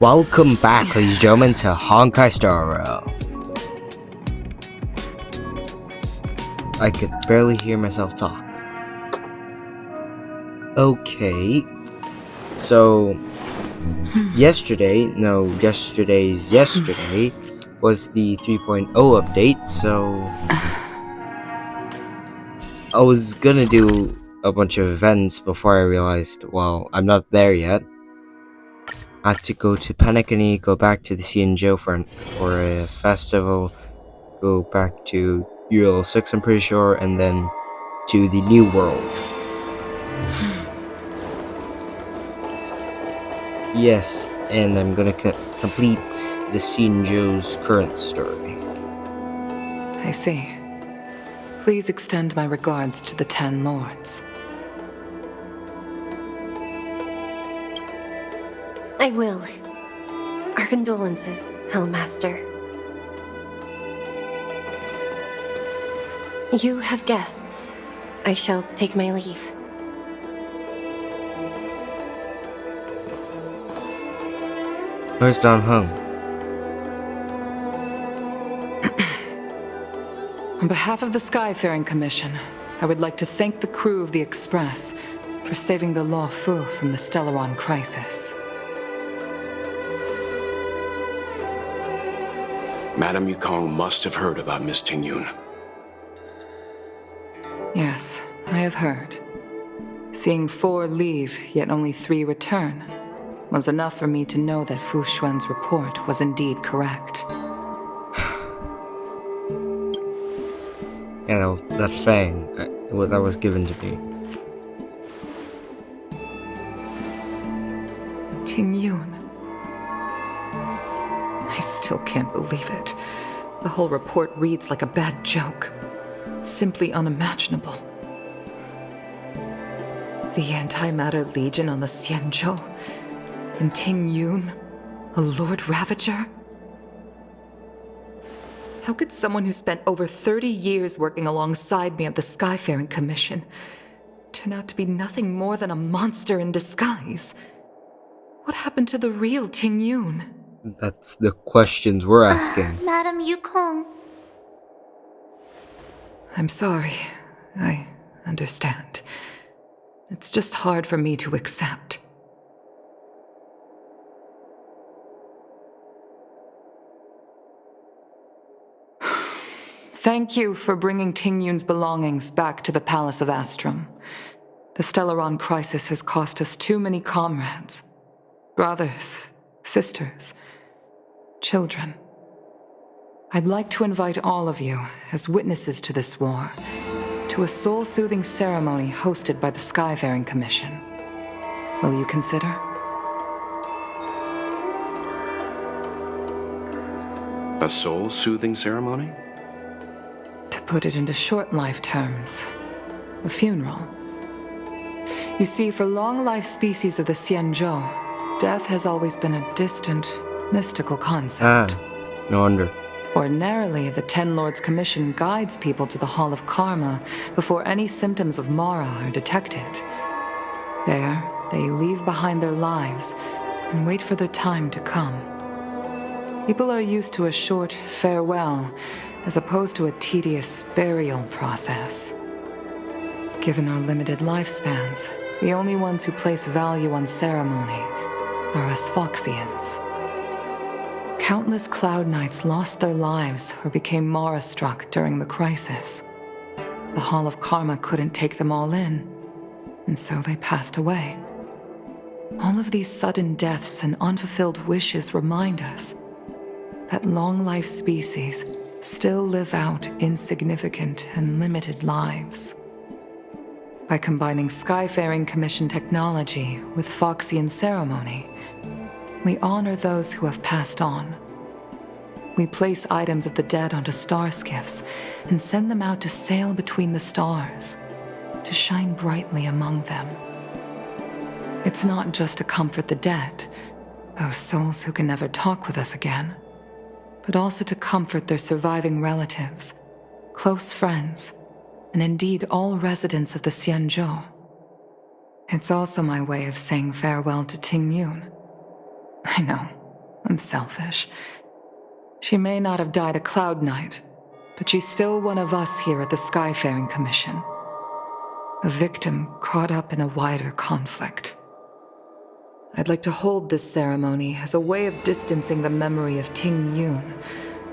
Welcome back, ladies and gentlemen, to Honkai Star Rail. I could barely hear myself talk. Okay, so yesterday was the 3.0 update, so I was gonna do a bunch of events before I realized, well, I'm not there yet. I had to go to Penacony, go back to the CNJO for a festival, go back to UL6, I'm pretty sure, and then to the New World. Yes, and I'm gonna complete the CNJO's current story. I see. Please extend my regards to the 10 Lords. I will. Our condolences, Hellmaster. You have guests. I shall take my leave. Where's Don Hung? On behalf of the Skyfaring Commission, I would like to thank the crew of the Express for saving the Law Fu from the Stellaron crisis. Madame Yukong must have heard about Miss Tingyun. Yes, I have heard. Seeing 4 leave, yet only 3 return, was enough for me to know that Fu Xuan's report was indeed correct. Yeah, that fang that was given to me. Tingyun. I still can't believe it. The whole report reads like a bad joke. It's simply unimaginable. The Antimatter Legion on the Xianzhou, and Tingyun, a Lord Ravager? How could someone who spent over 30 years working alongside me at the Skyfaring Commission turn out to be nothing more than a monster in disguise? What happened to the real Tingyun? That's the questions we're asking. Madame Yukong. I'm sorry. I understand. It's just hard for me to accept. Thank you for bringing Tingyun's belongings back to the Palace of Astrum. The Stellaron crisis has cost us too many comrades. Brothers, sisters, children. I'd like to invite all of you, as witnesses to this war, to a soul-soothing ceremony hosted by the Skyfaring Commission. Will you consider? A soul-soothing ceremony? To put it into short life terms, a funeral. You see, for long-life species of the Xianzhou, death has always been a distant, mystical concept. No wonder. Ordinarily, the 10 Lords Commission guides people to the Hall of Karma before any symptoms of Mara are detected. There, they leave behind their lives and wait for their time to come. People are used to a short farewell as opposed to a tedious burial process. Given our limited lifespans, the only ones who place value on ceremony are us Foxians. Countless Cloud Knights lost their lives or became Mara-struck during the crisis. The Hall of Karma couldn't take them all in, and so they passed away. All of these sudden deaths and unfulfilled wishes remind us that long-life species still live out insignificant and limited lives. By combining Skyfaring Commission technology with Foxian ceremony, we honor those who have passed on. We place items of the dead onto star skiffs and send them out to sail between the stars, to shine brightly among them. It's not just to comfort the dead, those souls who can never talk with us again, but also to comfort their surviving relatives, close friends, and indeed all residents of the Xianzhou. It's also my way of saying farewell to Tingyun. I know, I'm selfish. She may not have died a Cloud Knight, but she's still one of us here at the Skyfaring Commission. A victim caught up in a wider conflict. I'd like to hold this ceremony as a way of distancing the memory of Ting Yun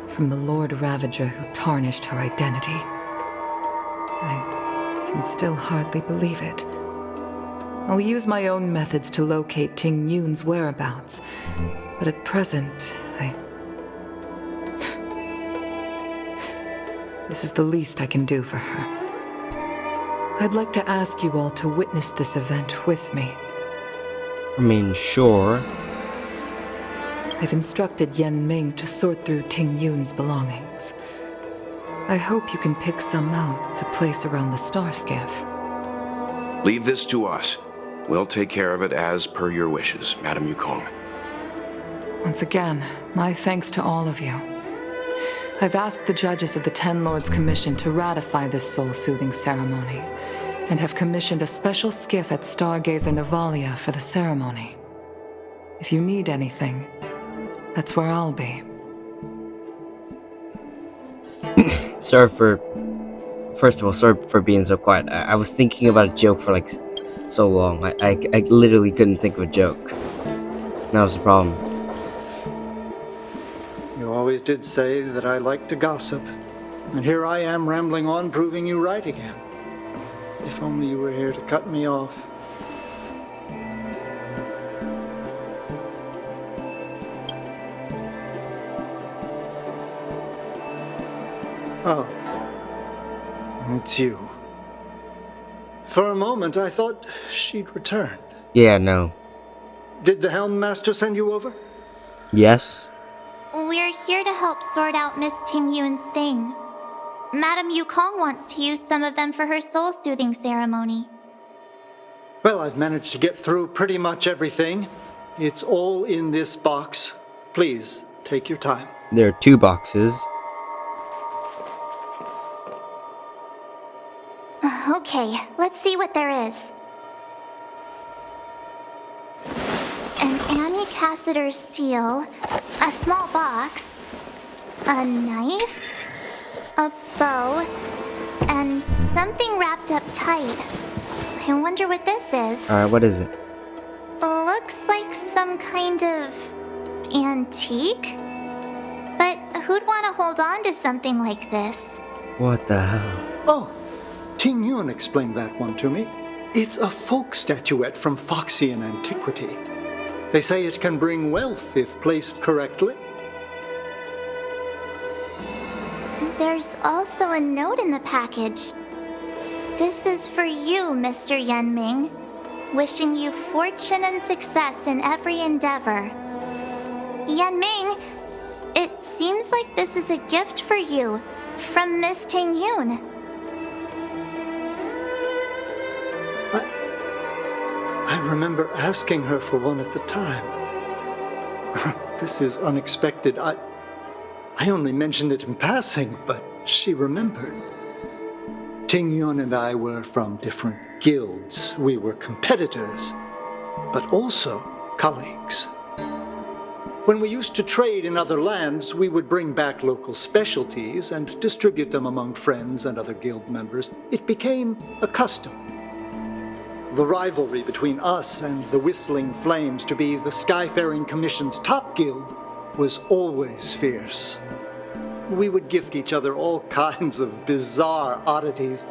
from the Lord Ravager who tarnished her identity. I can still hardly believe it. I'll use my own methods to locate Ting Yun's whereabouts, but at present, This is the least I can do for her. I'd like to ask you all to witness this event with me. I mean, sure. I've instructed Yen Ming to sort through Ting Yun's belongings. I hope you can pick some out to place around the star skiff. Leave this to us. We'll take care of it as per your wishes, Madame Yukong. Once again, my thanks to all of you. I've asked the judges of the Ten Lords Commission to ratify this soul-soothing ceremony, and have commissioned a special skiff at Stargazer Navalia for the ceremony. If you need anything, that's where I'll be. First of all, sorry for being so quiet. I was thinking about a joke for like so long. I literally couldn't think of a joke. That was the problem. You always did say that I like to gossip. And here I am rambling on, proving you right again. If only you were here to cut me off. Oh. It's you. For a moment, I thought she'd returned. Yeah, no. Did the Helm Master send you over? Yes? We're here to help sort out Miss Ting Yun's things. Madame Yukong wants to use some of them for her soul-soothing ceremony. Well, I've managed to get through pretty much everything. It's all in this box. Please, take your time. There are 2 boxes. Okay, let's see what there is. An Amicassator's seal, a small box, a knife, a bow, and something wrapped up tight. I wonder what this is. Alright, what is it? Looks like some kind of antique? But who'd want to hold on to something like this? What the hell? Oh, Ting Yun explained that one to me. It's a folk statuette from Foxian antiquity. They say it can bring wealth if placed correctly. There's also a note in the package. This is for you, Mr. Yen Ming. Wishing you fortune and success in every endeavor. Yen Ming, it seems like this is a gift for you from Miss Ting Yun. I remember asking her for one at the time. This is unexpected. I only mentioned it in passing, but she remembered. Ting Yun and I were from different guilds. We were competitors, but also colleagues. When we used to trade in other lands, we would bring back local specialties and distribute them among friends and other guild members. It became a custom. The rivalry between us and the Whistling Flames to be the Skyfaring Commission's top guild was always fierce. We would gift each other all kinds of bizarre oddities.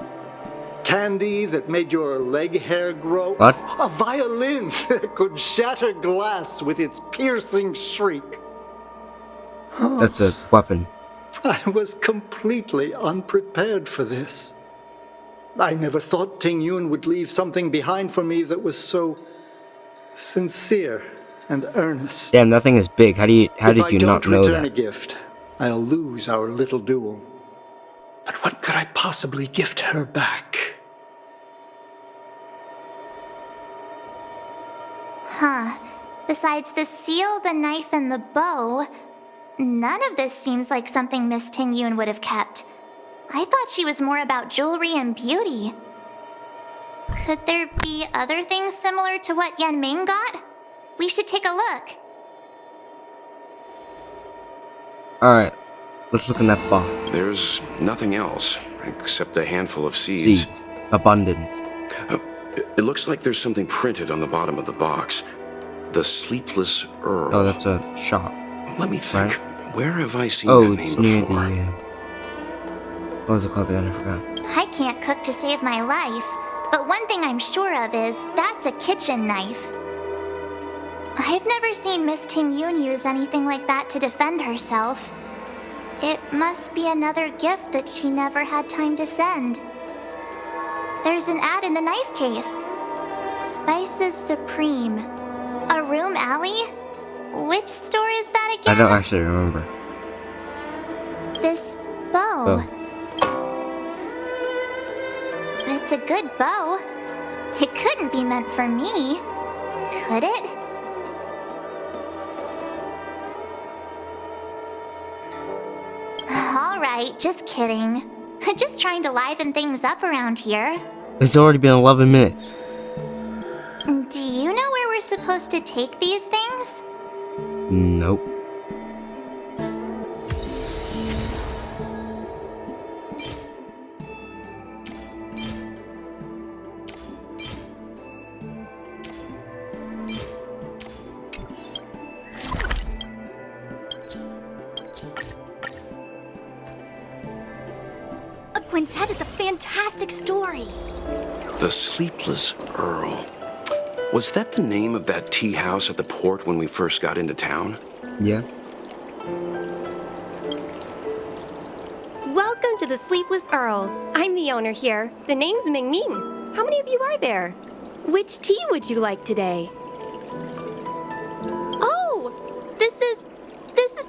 Candy that made your leg hair grow. What? A violin that could shatter glass with its piercing shriek. That's a weapon. I was completely unprepared for this. I never thought Ting Yun would leave something behind for me that was so sincere and earnest. Damn, that thing is big. How did you not know If I don't return a that? gift, I'll lose our little duel. But what could I possibly gift her back? Huh. Besides the seal, the knife, and the bow, none of this seems like something Miss Ting Yun would have kept. I thought she was more about jewelry and beauty. Could there be other things similar to what Yen Ming got? We should take a look. Alright, let's look in that box. There's nothing else except a handful of seeds. Seeds. Abundance. It looks like there's something printed on the bottom of the box. The Sleepless Earl. Oh, that's a shop. Let me think. Right? Where have I seen Oh, that it's name near before? the... what was it called again? I forgot. I can't cook to save my life, but one thing I'm sure of is that's a kitchen knife. I've never seen Miss Ting Yun use anything like that to defend herself. It must be another gift that she never had time to send. There's an ad in the knife case. Spices Supreme. A room alley? Which store is that again? I don't actually remember. This bow. It's a good bow. It couldn't be meant for me, could it? Alright, just kidding. Just trying to liven things up around here. It's already been 11 minutes. Do you know where we're supposed to take these things? Nope. A Quintet is a fantastic story. The Sleepless Earl. Was that the name of that tea house at the port when we first got into town? Yeah. Welcome to the Sleepless Earl. I'm the owner here. The name's Ming Ming. How many of you are there? Which tea would you like today? Oh, this is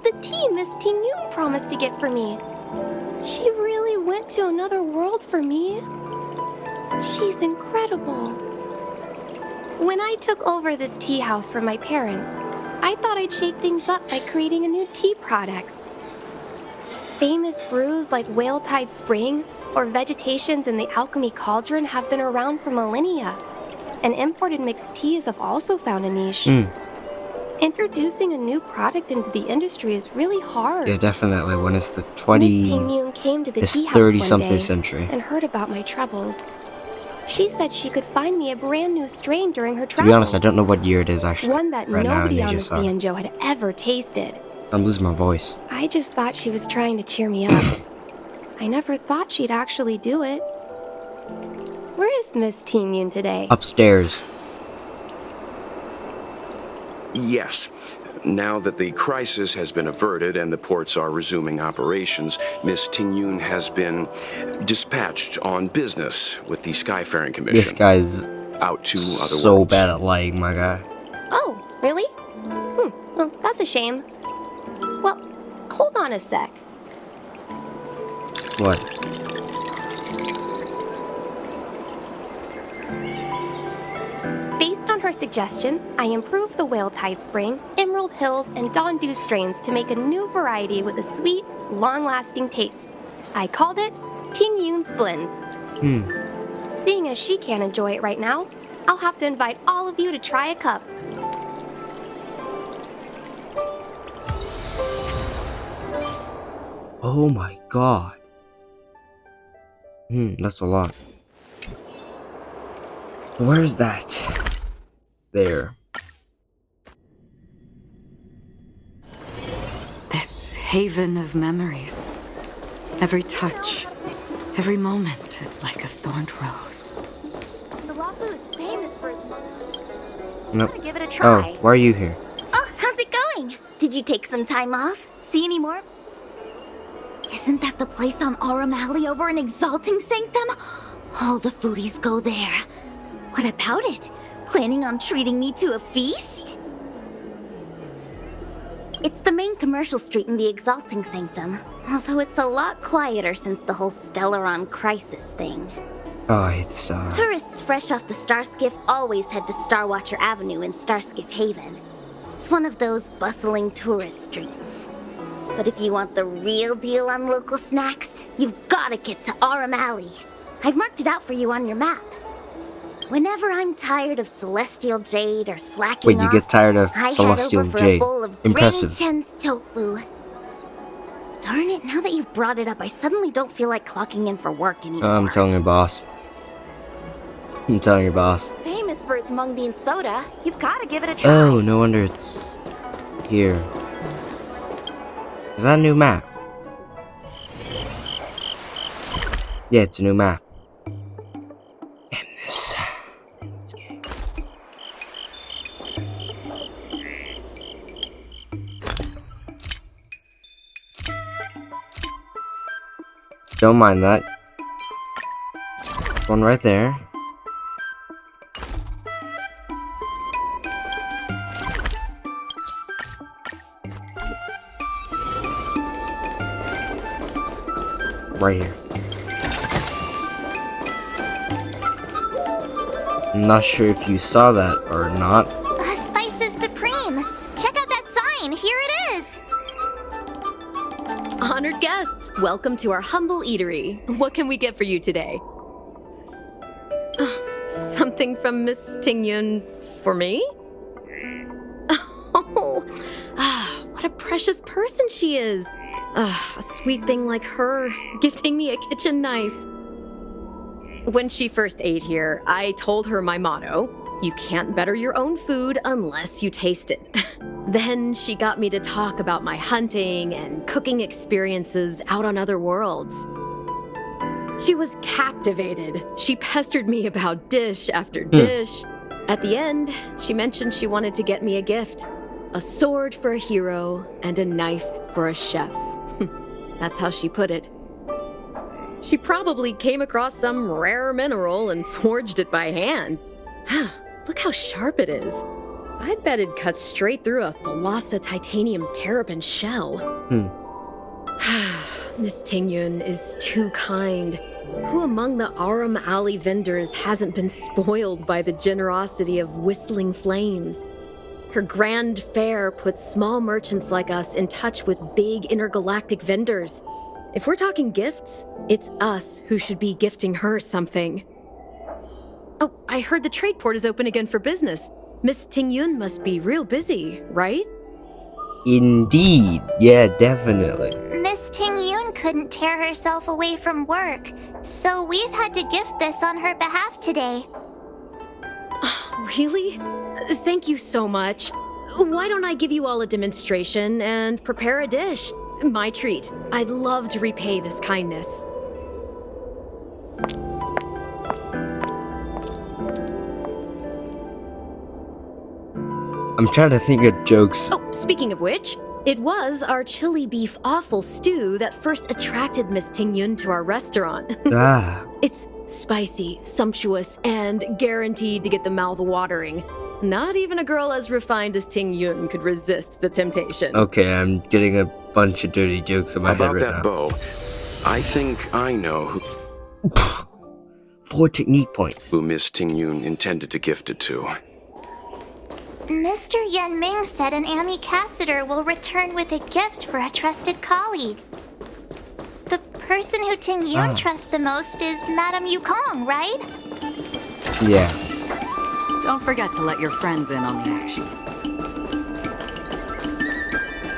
the tea Miss Ting Yun promised to get for me. She really went to another world for me. She's incredible. When I took over this tea house from my parents, I thought I'd shake things up by creating a new tea product. Famous brews like Whale Tide Spring or Vegetations in the Alchemy Cauldron have been around for millennia, and imported mixed teas have also found a niche. Introducing a new product into the industry is really hard. Yeah, definitely. When it's the Miss Ting 20... Yun came to the it's tea house one 30-something day century. and heard about my troubles. She said she could find me a brand new strain during her travels. To be honest, I don't know what year it is actually. One that right now in nobody on the HSR. Cianjo had ever tasted. I'm losing my voice. I just thought she was trying to cheer me up. I never thought she'd actually do it. Where is Miss Ting Yun today? Upstairs. Yes. Now that the crisis has been averted and the ports are resuming operations, Miss Ting Yun has been dispatched on business with the Skyfaring Commission. This guy's out to other so worlds. bad at lying, my guy. Oh, really? Well, that's a shame. Well, hold on a sec. What? Based on her suggestion, I improved the Whale Tide Spring, Emerald Hills, and Dawn Dew strains to make a new variety with a sweet, long-lasting taste. I called it Ting Yun's Blend. Seeing as she can't enjoy it right now, I'll have to invite all of you to try a cup. Oh my god. That's a lot. Where's that? There. This haven of memories. Every touch, every moment is like a thorned rose. The waffle is famous for its Nope. give it a try. Oh, why are you here? Oh, how's it going? Did you take some time off? See any more? Isn't that the place on Aurum Alley over in Exalting Sanctum? All the foodies go there. What about it? Planning on treating me to a feast? It's the main commercial street in the Exalting Sanctum, although it's a lot quieter since the whole Stellaron crisis thing. Oh, I hate the song. Tourists fresh off the Starskiff always head to Starwatcher Avenue in Starskiff Haven. It's one of those bustling tourist streets. But if you want the real deal on local snacks, you've gotta get to Aurum Alley. I've marked it out for you on your map. Whenever I'm tired of Celestial Jade or slacking Wait, you off, get tired of I Celestial head over for Jade. a bowl of Impressive. Granny Chen's tofu. Darn it, now that you've brought it up, I suddenly don't feel like clocking in for work anymore. I'm telling your boss. I'm telling your boss. Famous for its mung bean soda. You've got to give it a try. Oh, no wonder it's here. Is that a new map? Yeah, it's a new map. Damn this game. Don't mind that. One right there. Right here. I'm not sure if you saw that or not. Spice is supreme. Check out that sign. Here it is. Honored guests, welcome to our humble eatery. What can we get for you today? Something from Miss Tingyun for me? Oh, what a precious person she is. A sweet thing like her, gifting me a kitchen knife. When she first ate here, I told her my motto: you can't better your own food unless you taste it. Then she got me to talk about my hunting and cooking experiences out on other worlds. She was captivated. She pestered me about dish after dish. At the end, she mentioned she wanted to get me a gift. A sword for a hero and a knife for a chef. That's how she put it. She probably came across some rare mineral and forged it by hand. Look how sharp it is. I bet it cuts straight through a Thalassa titanium terrapin shell. Miss Tingyun is too kind. Who among the Aram Alley vendors hasn't been spoiled by the generosity of whistling flames? Her grand fare puts small merchants like us in touch with big intergalactic vendors. If we're talking gifts, it's us who should be gifting her something. Oh, I heard the trade port is open again for business. Miss Tingyun must be real busy, right? Indeed. Yeah, definitely. Miss Tingyun couldn't tear herself away from work, so we've had to gift this on her behalf today. Really? Thank you so much. Why don't I give you all a demonstration and prepare a dish? My treat. I'd love to repay this kindness. I'm trying to think of jokes. Oh, speaking of which, it was our chili beef offal stew that first attracted Miss Tingyun to our restaurant. It's spicy, sumptuous, and guaranteed to get the mouth watering. Not even a girl as refined as Tingyun could resist the temptation. Okay, I'm getting a bunch of dirty jokes in my head right now. About that bow, I think I know who 4 technique points. who Miss Tingyun intended to gift it to. Mr. Yen Ming said an ambassador will return with a gift for a trusted colleague. The person who Tingyun trusts the most is Madame Yukong, right? Yeah. Don't forget to let your friends in on the action.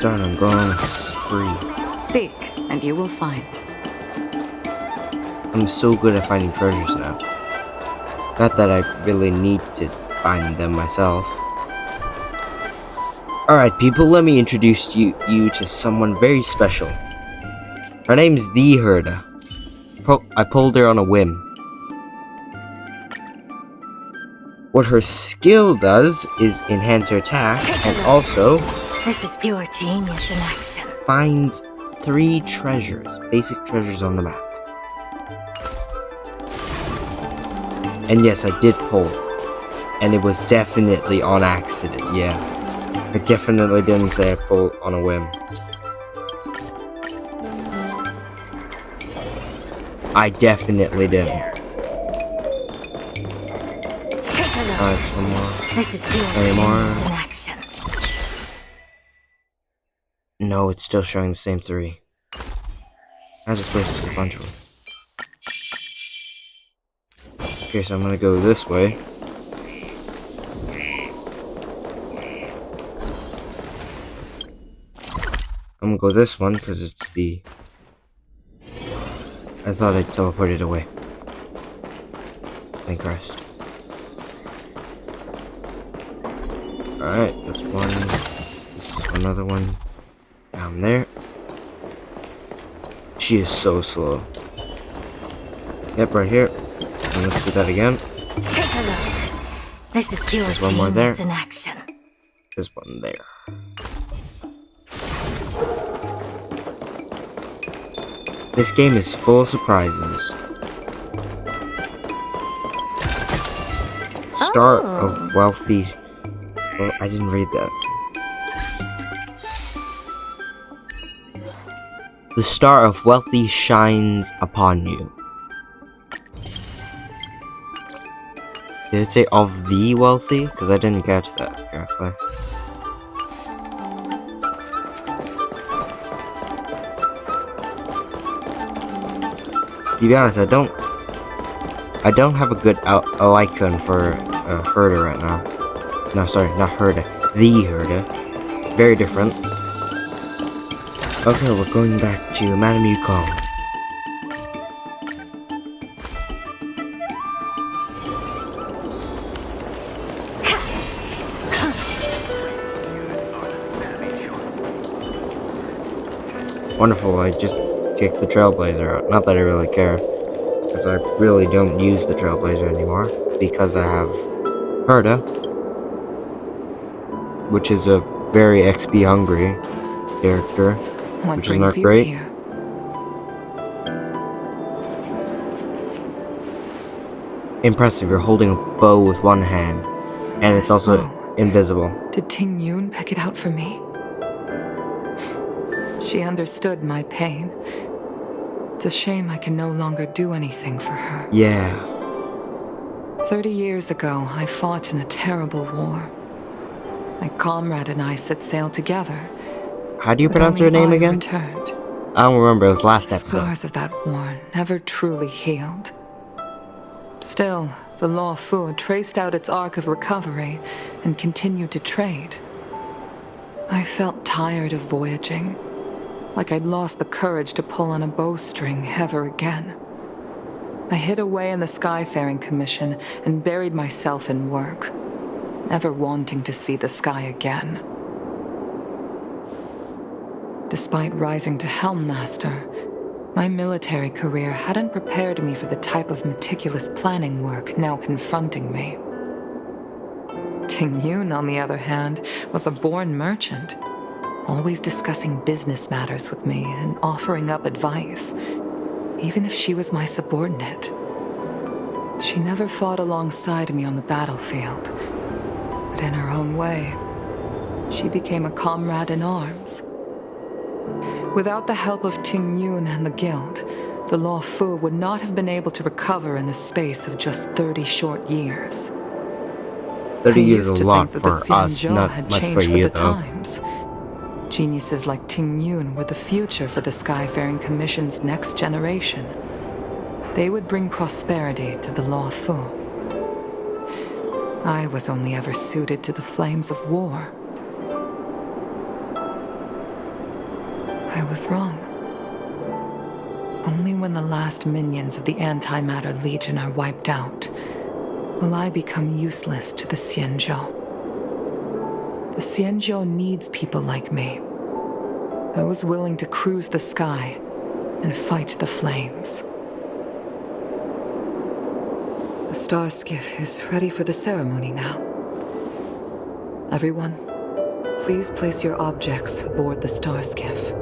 Darn, I'm going on a spree. Seek, and you will find. I'm so good at finding treasures now. Not that I really need to find them myself. Alright people, let me introduce you to someone very special. Her name's The Herda. I pulled her on a whim. What her skill does is enhance her attack and also This is pure genius in action. finds 3 treasures, basic treasures on the map. And yes, I did pull. And it was definitely on accident, yeah. I definitely didn't say I pulled on a whim. I definitely didn't. Alright, one more. This is pure Any more? genius in action. No, it's still showing the same 3. I just wasted a bunch of them. Okay, so I'm gonna go this way. I'm gonna go this one because it's the. I thought I teleported away. Thank Christ. Alright, that's one. This is another one. Down there. She is so slow. Yep, right here. And let's do that again. Take a look. This is pure There's one more there. genius in action. There's one there. This game is full of surprises. Star of wealthy. Oh, I didn't read that. The star of wealthy shines upon you. Did it say of the wealthy? Because I didn't catch that correctly. To be honest, I don't have a good icon for herder right now. No, sorry, not herder. The herder. Very different. Okay, we're going back to Madame Yukong. Wonderful, I just kicked the Trailblazer out. Not that I really care, because I really don't use the Trailblazer anymore, because I have Herda, which is a very XP hungry character, What which is brings not you great. here? Impressive, you're holding a bow with one hand, and it's This also bow. invisible. Did Ting Yun pick it out for me? She understood my pain. It's a shame I can no longer do anything for her. Yeah. 30 years ago, I fought in a terrible war. My comrade and I set sail together. How do you but pronounce only her name I again? Returned. I don't remember, it was last The episode. scars of that war never truly healed. Still, the Law Fu traced out its arc of recovery and continued to trade. I felt tired of voyaging, like I'd lost the courage to pull on a bowstring ever again. I hid away in the Skyfaring Commission and buried myself in work, never wanting to see the sky again. Despite rising to Helm Master, my military career hadn't prepared me for the type of meticulous planning work now confronting me. Ting Yun, on the other hand, was a born merchant, always discussing business matters with me and offering up advice, even if she was my subordinate. She never fought alongside me on the battlefield, but in her own way, she became a comrade in arms. Without the help of Ting Yun and the Guild, the Law Fu would not have been able to recover in the space of just 30 short years. 30 I years used is to a lot think that the for us, Xianzhou not had much for changed you with the though. times. Geniuses like Ting Yun were the future for the Skyfaring Commission's next generation. They would bring prosperity to the Law Fu. I was only ever suited to the flames of war. I was wrong. Only when the last minions of the Antimatter Legion are wiped out will I become useless to the Xianzhou. The Xianzhou needs people like me, those willing to cruise the sky and fight the flames. The star skiff is ready for the ceremony now. Everyone, please place your objects aboard the star skiff.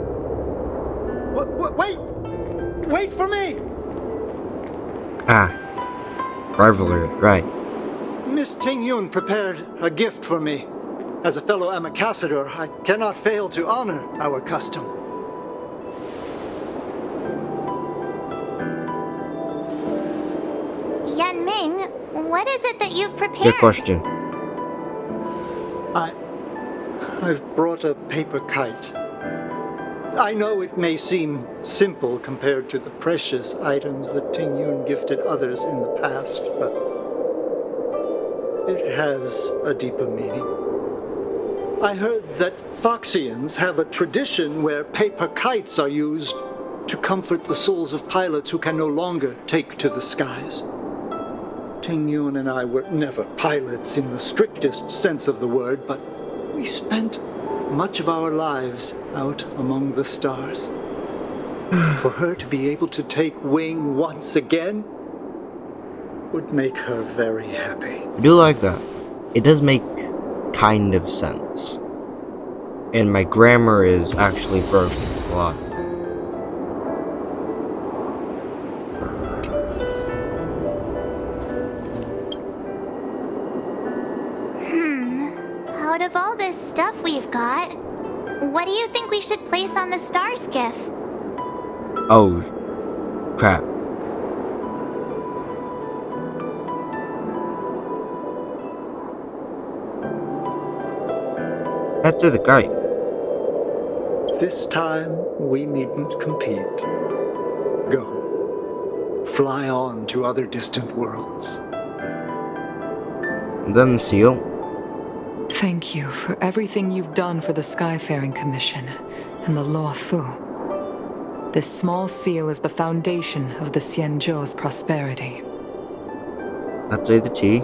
Wait! Wait for me! Ah. Rivalry, right. Miss Ting Yun prepared a gift for me. As a fellow ambassador, I cannot fail to honor our custom. Yan Ming, what is it that you've prepared? Good question. I've brought a paper kite. I know it may seem simple compared to the precious items that Ting Yun gifted others in the past, but it has a deeper meaning. I heard that Foxians have a tradition where paper kites are used to comfort the souls of pilots who can no longer take to the skies. Ting Yun and I were never pilots in the strictest sense of the word, but we spent much of our lives out among the stars. For her to be able to take wing once again would make her very happy. I do like that. It does make kind of sense. And my grammar is actually broken a lot. Out of all this stuff we've got, what do you think we should place on the star skiff? Oh, crap. That's the kite. This time, we needn't compete. Go. Fly on to other distant worlds. And then the seal. Thank you for everything you've done for the Skyfaring Commission and the Law Fu. This small seal is the foundation of the Xianzhou's prosperity. That's the tea.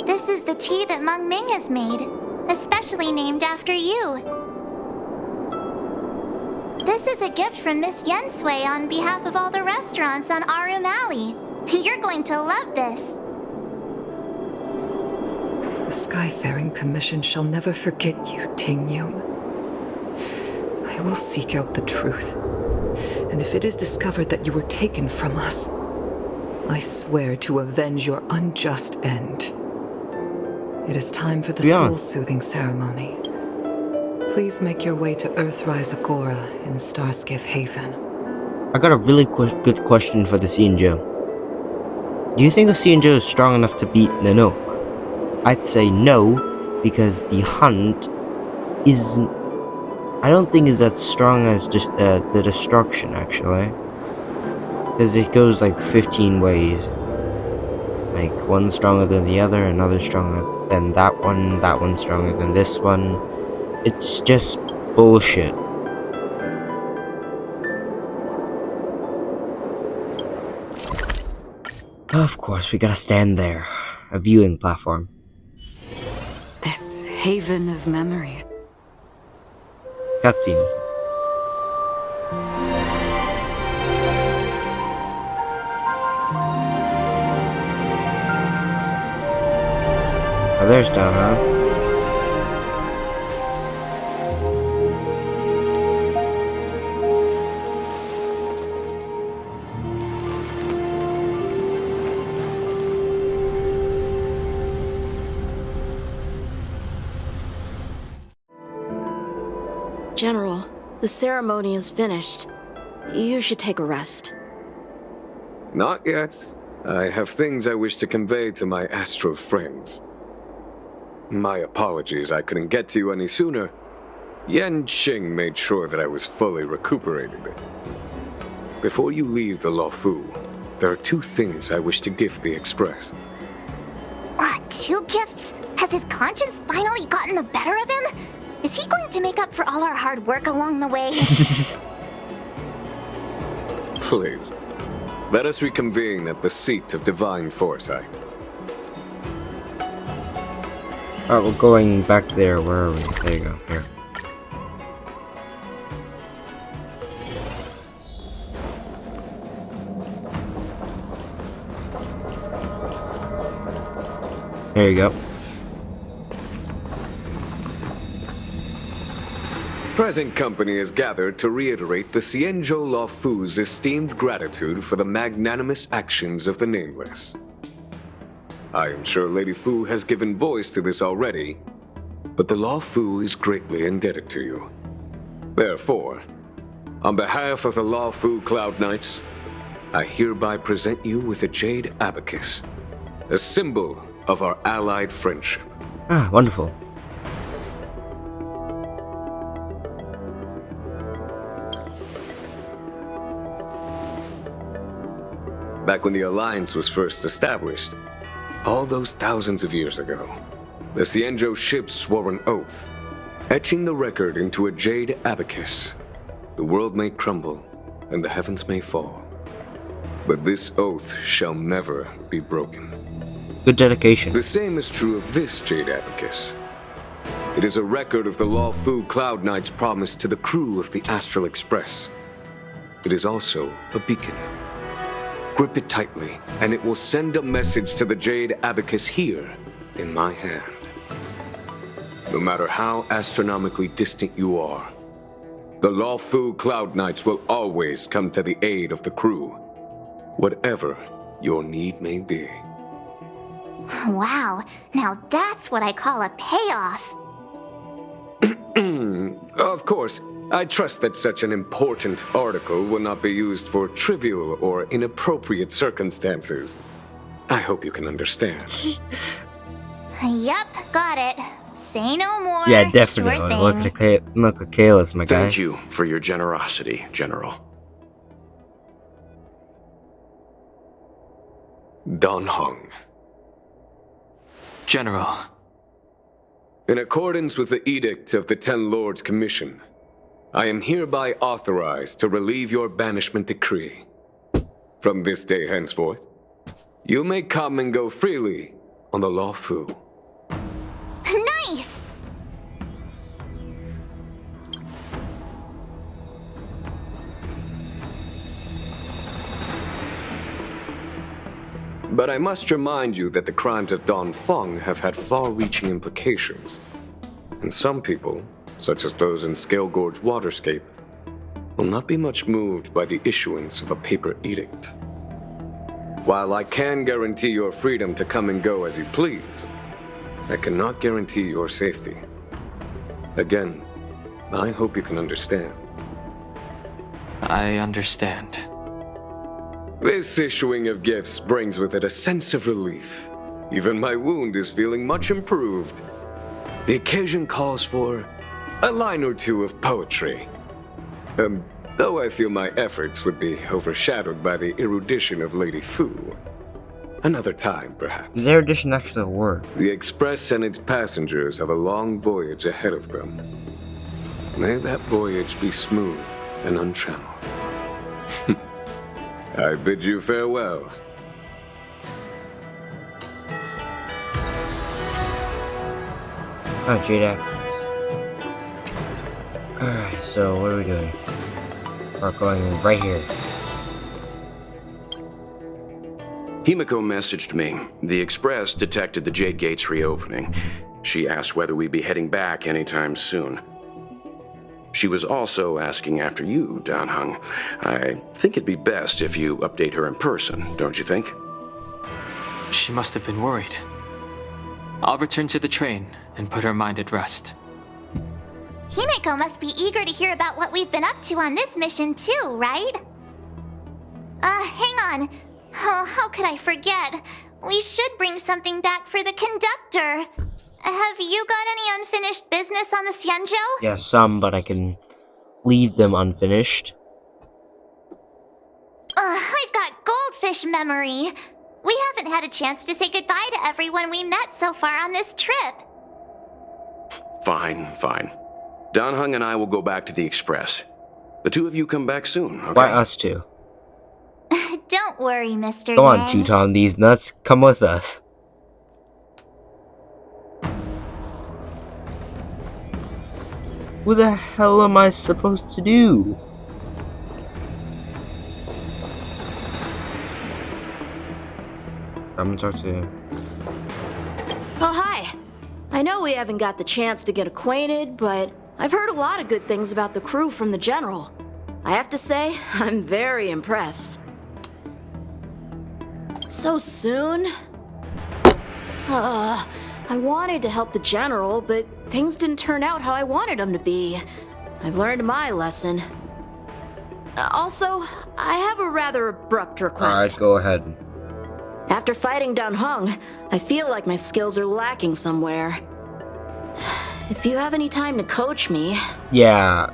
This is the tea that Meng Ming has made, especially named after you. This is a gift from Miss Yensui on behalf of all the restaurants on Arum Alley. You're going to love this. The Skyfaring Commission shall never forget you, Ting Yun. I will seek out the truth. And if it is discovered that you were taken from us, I swear to avenge your unjust end. It is time for the soul-soothing ceremony. Please make your way to Earthrise Agora in Starskiff Haven. I got a really good question for the Xianzhou. Do you think the Xianzhou is strong enough to beat Nanook? I'd say no, because the hunt isn't... I don't think is that strong as just the destruction, actually. Because it goes like 15 ways. Like, one stronger than the other, another stronger than that one stronger than this one. It's just bullshit. Of course, we gotta stand there. A viewing platform. This haven of memories. Cutscenes. Oh, there's down, huh? General, the ceremony is finished. You should take a rest. Not yet. I have things I wish to convey to my astral friends. My apologies I couldn't get to you any sooner. Yan Qing made sure that I was fully recuperated. Before you leave the Law Fu, there are two things I wish to gift the Express. Two gifts? Has his conscience finally gotten the better of him? Is he going to make up for all our hard work along the way? Please, let us reconvene at the seat of divine foresight. Alright, we're going back there. Where are we? There you go. Here. There you go. Present company is gathered to reiterate the Xianzhou Law Fu's esteemed gratitude for the magnanimous actions of the Nameless. I am sure Lady Fu has given voice to this already, but the Law Fu is greatly indebted to you. Therefore, on behalf of the Law Fu Cloud Knights, I hereby present you with a Jade Abacus, a symbol of our allied friendship. Ah, wonderful. Back when the Alliance was first established, all those thousands of years ago, the Xianzhou ships swore an oath etching the record into a jade abacus. The world may crumble, and the heavens may fall, but this oath shall never be broken. Good dedication. The same is true of this jade abacus. It is a record of the Lawfu Cloud Knight's promise to the crew of the Astral Express. It is also a beacon. Grip it tightly, and it will send a message to the jade abacus here in my hand. No matter how astronomically distant you are, the Lawfu Cloud Knights will always come to the aid of the crew, whatever your need may be. Wow, now that's what I call a payoff. Of course, I trust that such an important article will not be used for trivial or inappropriate circumstances. I hope you can understand. Yep, got it. Say no more. Yeah, definitely. Sure Look at Kalis, my guy. Thank you for your generosity, General. Dan Heng. General. In accordance with the edict of the Ten Lords Commission, I am hereby authorized to relieve your banishment decree. From this day henceforth, you may come and go freely on the Lawfu. Nice! But I must remind you that the crimes of Don Feng have had far-reaching implications. And some people, such as those in Scale Gorge Waterscape, will not be much moved by the issuance of a paper edict. While I can guarantee your freedom to come and go as you please, I cannot guarantee your safety. Again, I hope you can understand. I understand. This issuing of gifts brings with it a sense of relief. Even my wound is feeling much improved. The occasion calls for a line or two of poetry. Though I feel my efforts would be overshadowed by the erudition of Lady Fu. Another time, perhaps. Is erudition actually a word? The Express and its passengers have a long voyage ahead of them. May that voyage be smooth and untrammeled. I bid you farewell. Oh, Jada. Alright, so what are we doing? We're going right here. Himiko messaged me. The Express detected the Jade Gates reopening. She asked whether we'd be heading back anytime soon. She was also asking after you, Dan Heng. I think it'd be best if you update her in person, don't you think? She must have been worried. I'll return to the train and put her mind at rest. Himiko must be eager to hear about what we've been up to on this mission too, right? Hang on. Oh, how could I forget? We should bring something back for the conductor. Have you got any unfinished business on the Xianzhou? Yeah, some, but I can leave them unfinished. I've got goldfish memory. We haven't had a chance to say goodbye to everyone we met so far on this trip. Fine. Dan Heng and I will go back to the Express. The two of you come back soon, okay? Why us two? Don't worry, Mr. Come on, Yang. Teuton, these nuts. Come with us. What the hell am I supposed to do? I'm gonna talk to him. Oh, hi. I know we haven't got the chance to get acquainted, but I've heard a lot of good things about the crew from the General. I have to say, I'm very impressed. So soon? I wanted to help the General, but things didn't turn out how I wanted them to be. I've learned my lesson. Also, I have a rather abrupt request. Alright, go ahead. After fighting Dan Heng, I feel like my skills are lacking somewhere. If you have any time to coach me... Yeah.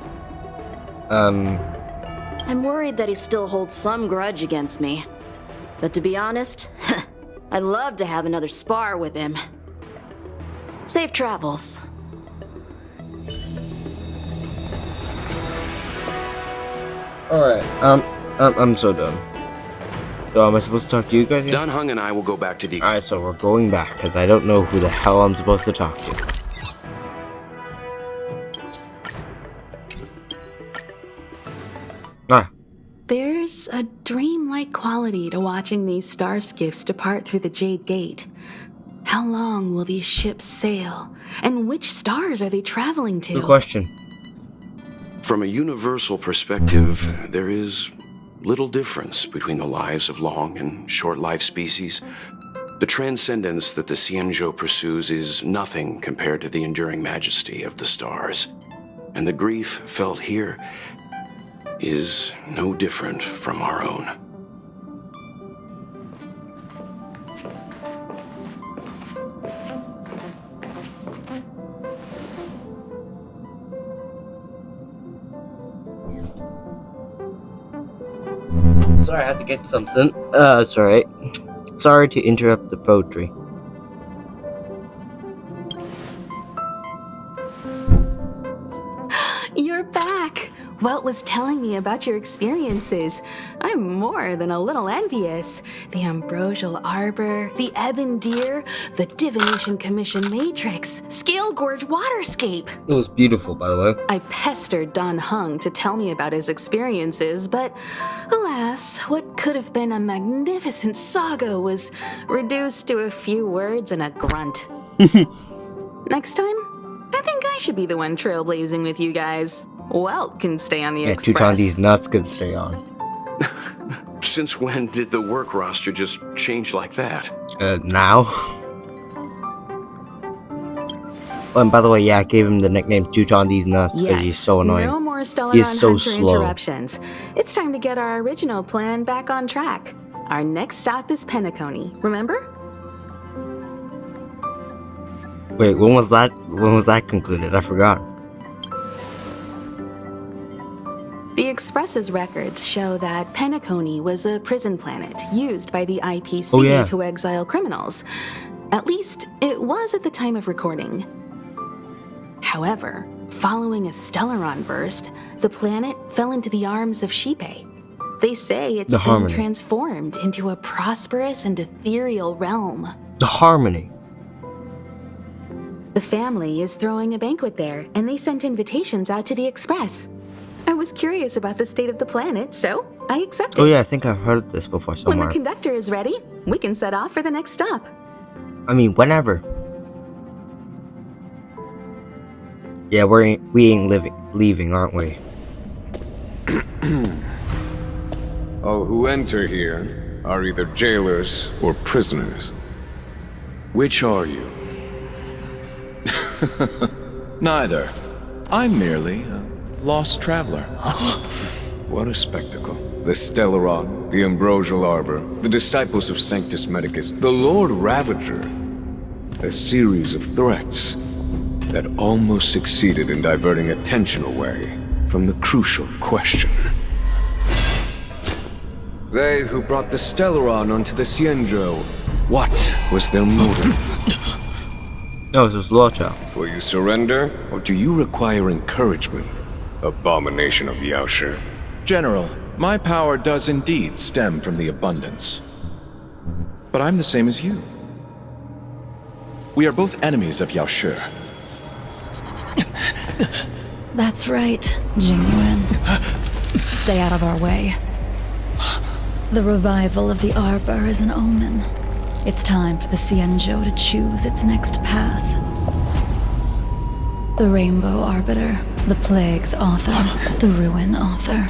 I'm worried that he still holds some grudge against me. But to be honest, I'd love to have another spar with him. Safe travels. Alright, I'm so done. So am I supposed to talk to you guys again? Dan Heng and I will go back to the... Alright, so we're going back, because I don't know who the hell I'm supposed to talk to. There's a dreamlike quality to watching these star skiffs depart through the Jade Gate. How long will these ships sail? And which stars are they traveling to? Good question. From a universal perspective, there is little difference between the lives of long and short-lived species. The transcendence that the Xianzhou pursues is nothing compared to the enduring majesty of the stars. And the grief felt here is no different from our own. Sorry, I had to get something. It's alright. Sorry to interrupt the poetry. You're back! Welt was telling me about your experiences. I'm more than a little envious. The Ambrosial Arbor, the Ebon Deer, the Divination Commission Matrix, Scale Gorge Waterscape. It was beautiful, by the way. I pestered Dan Heng to tell me about his experiences, but alas, what could have been a magnificent saga was reduced to a few words and a grunt. Next time, I think I should be the one trailblazing with you guys. Welt can stay on the Express. Yeah, these nuts could stay on. Since when did the work roster just change like that? Now? Oh, and by the way, yeah, I gave him the nickname Teuton these nuts because he's so annoying. No more Stellar He's so Hunter slow. interruptions. It's time to get our original plan back on track. Our next stop is Penacony, remember? Wait, when was that? When was that concluded? I forgot. The Express's records show that Penacony was a prison planet used by the IPC to exile criminals. At least, it was at the time of recording. However, following a Stellaron burst, the planet fell into the arms of Shipe. They say it's been transformed into a prosperous and ethereal realm. The Harmony. The family is throwing a banquet there, and they sent invitations out to the Express. I was curious about the state of the planet, so I accepted. Oh yeah, I think I've heard this before somewhere. When the conductor is ready, we can set off for the next stop. I mean, whenever. Yeah, we ain't leaving, aren't we? All who enter here are either jailers or prisoners. Which are you? Neither. I'm merely a lost traveler. What a spectacle. The Stellaron, the Ambrosial Arbor, the Disciples of Sanctus Medicus, the Lord Ravager. A series of threats that almost succeeded in diverting attention away from the crucial question. They who brought the Stellaron onto the Xianzhou, what was their motive? No, it was Luocha. Will you surrender, or do you require encouragement? Abomination of Yaoshi. General, my power does indeed stem from the abundance. But I'm the same as you. We are both enemies of Yaoshi. That's right, Genuine. Stay out of our way. The revival of the Arbor is an omen. It's time for the Xianzhou to choose its next path. The Rainbow Arbiter, the Plague's author, the Ruin author.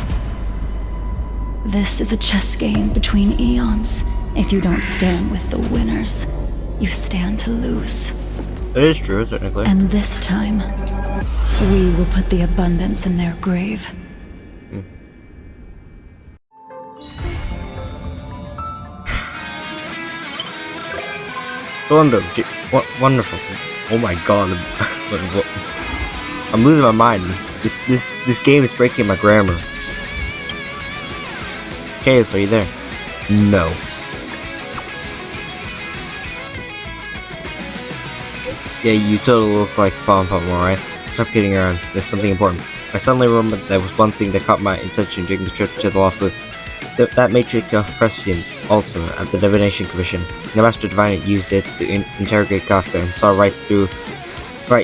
This is a chess game between eons. If you don't stand with the winners, you stand to lose. It is true, technically. And this time, we will put the abundance in their grave. Wonderful. Oh my god. I'm losing my mind. This game is breaking my grammar. Chaos, are you there? No. Yeah, you totally look like Pom Pom, alright? Stop kidding around. There's something important. I suddenly remembered there was one thing that caught my attention during the trip to the Lawfu. That matrix of prescience altar at the Divination Commission. The Master Diviner used it to interrogate Kafka and saw right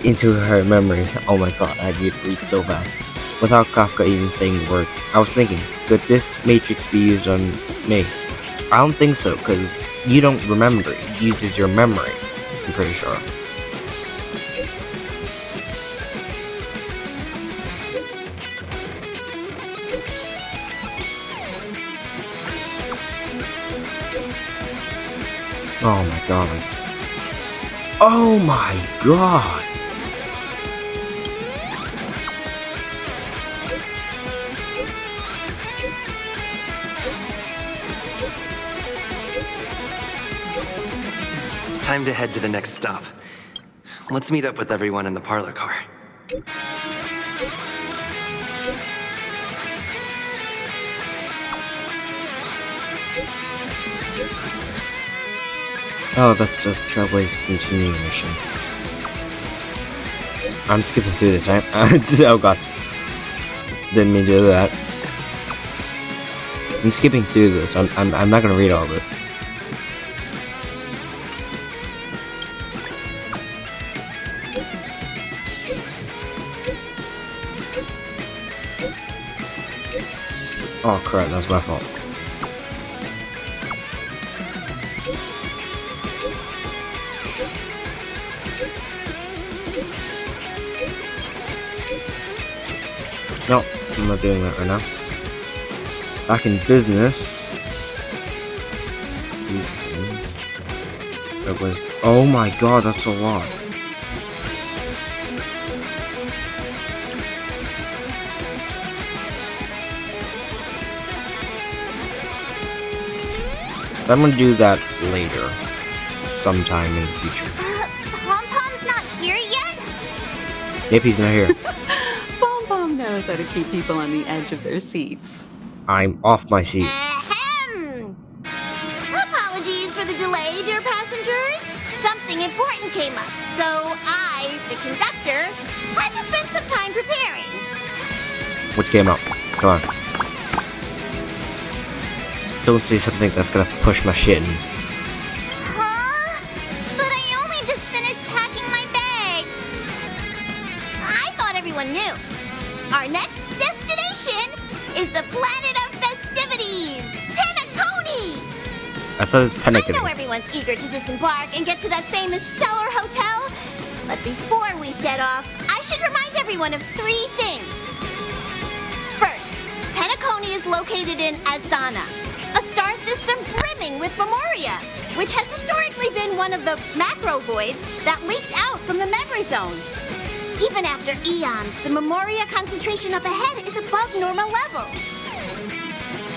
into her memories. Oh my god, I need to read so fast. Without Kafka even saying a word. I was thinking, could this matrix be used on me? I don't think so, because you don't remember. It uses your memory, I'm pretty sure. Oh my god. Oh my god! Time to head to the next stop. Let's meet up with everyone in the parlor car. Oh, that's a Trailblaze continuation. I'm skipping through this, right? Oh god. Didn't mean to do that. I'm skipping through this. I'm not gonna read all this. Oh crap, that's my fault. No, I'm not doing that right now. Back in business. These things. That was. Oh my god, that's a lot. I'm gonna do that later. Sometime in the future. Pom-Pom's not here yet? Yep, he's not here. Pom-Pom knows how to keep people on the edge of their seats. I'm off my seat. Ahem! Apologies for the delay, dear passengers. Something important came up, so I, the conductor, had to spend some time preparing. What came up? Come on. Don't say something that's gonna push my shit in. Huh? But I only just finished packing my bags. I thought everyone knew. Our next destination is the planet of festivities, Penacony! I thought it was Penacony. I know everyone's eager to disembark and get to that famous Stellar Hotel, but before we set off, I should remind everyone of 3 things. First, Penacony is located in Asdana, a star system brimming with Memoria, which has historically been one of the macro voids that leaked out from the memory zone. Even after eons, the Memoria concentration up ahead is above normal levels.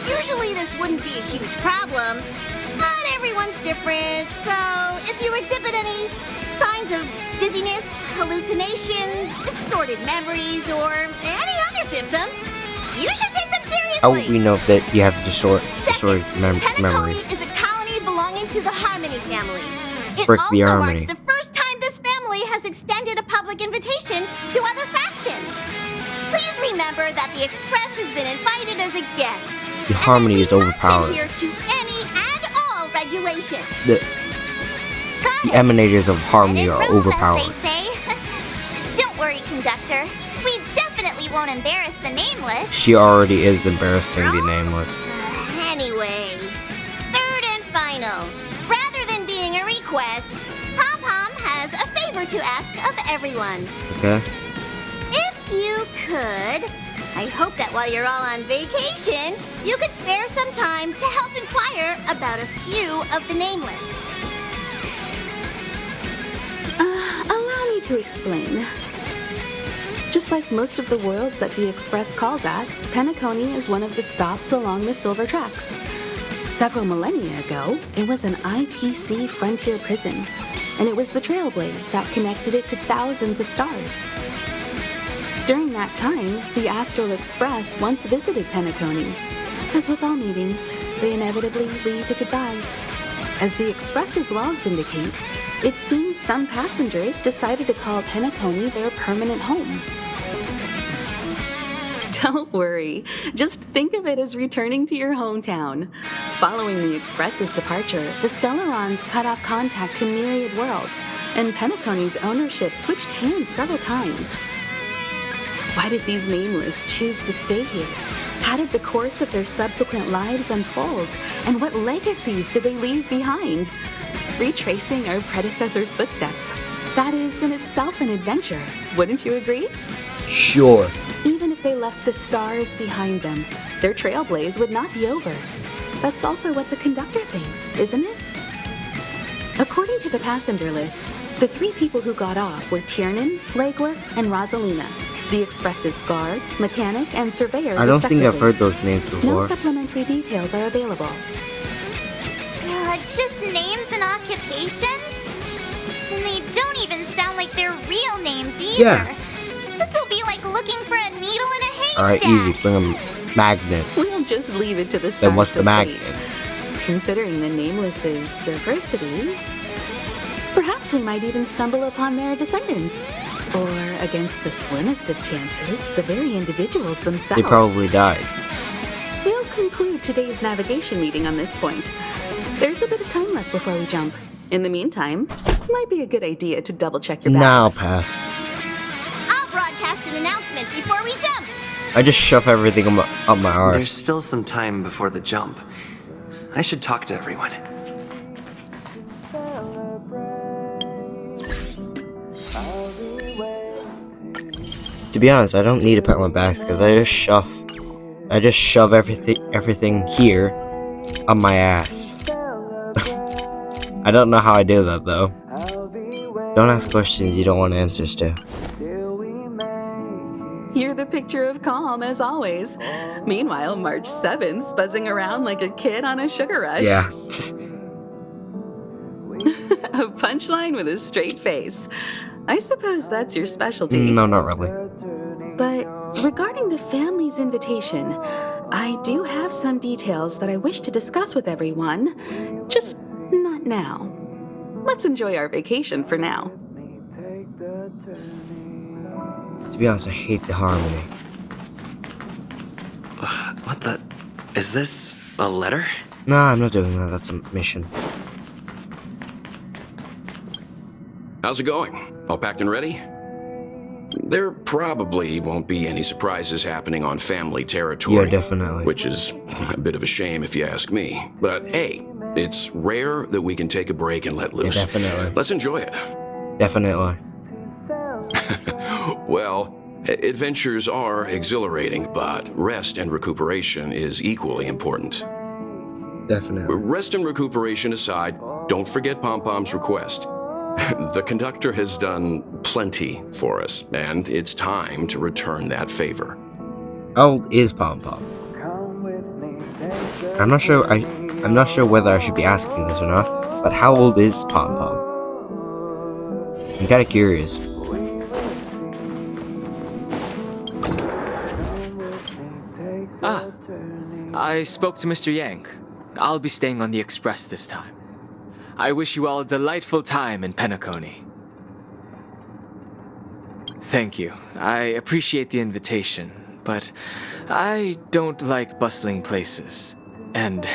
Usually this wouldn't be a huge problem, but everyone's different, so if you exhibit any signs of dizziness, hallucination, distorted memories, or any other symptoms, you should take them seriously. How would we know that you have distorted memory? Penacony is a colony belonging to the Harmony family. It Frick also the marks Harmony. the first time this family has extended a public invitation to other factions. Please remember that the Express has been invited as a guest. The Harmony is overpowered. Adhere to any and all regulations. The emanators of Harmony are Rules, overpowered. as they say. Don't worry, conductor. We definitely won't embarrass the nameless. She already is embarrassing the nameless. Anyway, third and final. Rather than being a request, Pom-Pom has a favor to ask of everyone. Okay. If you could, I hope that while you're all on vacation, you could spare some time to help inquire about a few of the nameless. Allow me to explain. Just like most of the worlds that the Express calls at, Penacony is one of the stops along the Silver Tracks. Several millennia ago, it was an IPC frontier prison, and it was the Trailblaze that connected it to thousands of stars. During that time, the Astral Express once visited Penacony. As with all meetings, they inevitably lead to goodbyes. As the Express's logs indicate, it seems some passengers decided to call Penacony their permanent home. Don't worry. Just think of it as returning to your hometown. Following the Express's departure, the Stellarons cut off contact to myriad worlds, and Penacony's ownership switched hands several times. Why did these Nameless choose to stay here? How did the course of their subsequent lives unfold? And what legacies did they leave behind? Retracing our predecessors' footsteps. That is in itself an adventure, wouldn't you agree? Sure. Even if they left the stars behind them, their trailblaze would not be over. That's also what the conductor thinks, isn't it? According to the passenger list, the 3 people who got off were Tiernan, Legua, and Rosalina, the Express's guard, mechanic, and surveyor. I don't think I've heard those names before. No supplementary details are available. Just names and occupations? And they don't even sound like their real names either. Yeah. This'll be like looking for a needle in a haystack. Alright, easy. Bring a magnet. We'll just leave it to the stars. Then what's the to magnet? fate. Considering the Nameless's diversity, perhaps we might even stumble upon their descendants. Or, against the slimmest of chances, the very individuals themselves. They probably died. We'll conclude today's navigation meeting on this point. There's a bit of time left before we jump. In the meantime, it might be a good idea to double-check your bags. Now I'll pass. I'll broadcast an announcement before we jump. I just shove everything up my arse. There's still some time before the jump. I should talk to everyone. To be honest, I don't need to pack my bags because I just shove everything here up my ass. I don't know how I do that though. Don't ask questions you don't want answers to. You're the picture of calm, as always. Meanwhile, March 7th's buzzing around like a kid on a sugar rush. Yeah. A punchline with a straight face. I suppose that's your specialty. No, not really. But regarding the family's invitation, I do have some details that I wish to discuss with everyone. Just not now. Let's enjoy our vacation for now. To be honest, I hate the harmony. What the? Is this a letter? Nah, I'm not doing that. That's a mission. How's it going? All packed and ready? There probably won't be any surprises happening on family territory. Yeah, definitely. Which is a bit of a shame if you ask me. But hey, it's rare that we can take a break and let loose. Yeah, definitely. Let's enjoy it. Definitely. Well, adventures are exhilarating, but rest and recuperation is equally important. Definitely. Rest and recuperation aside, don't forget Pom Pom's request. The conductor has done plenty for us, and it's time to return that favor. How old is Pom Pom? I'm not sure whether I should be asking this or not, but how old is Pom Pom? I'm kinda curious. I spoke to Mr. Yang. I'll be staying on the Express this time. I wish you all a delightful time in Penacony. Thank you. I appreciate the invitation, but I don't like bustling places. And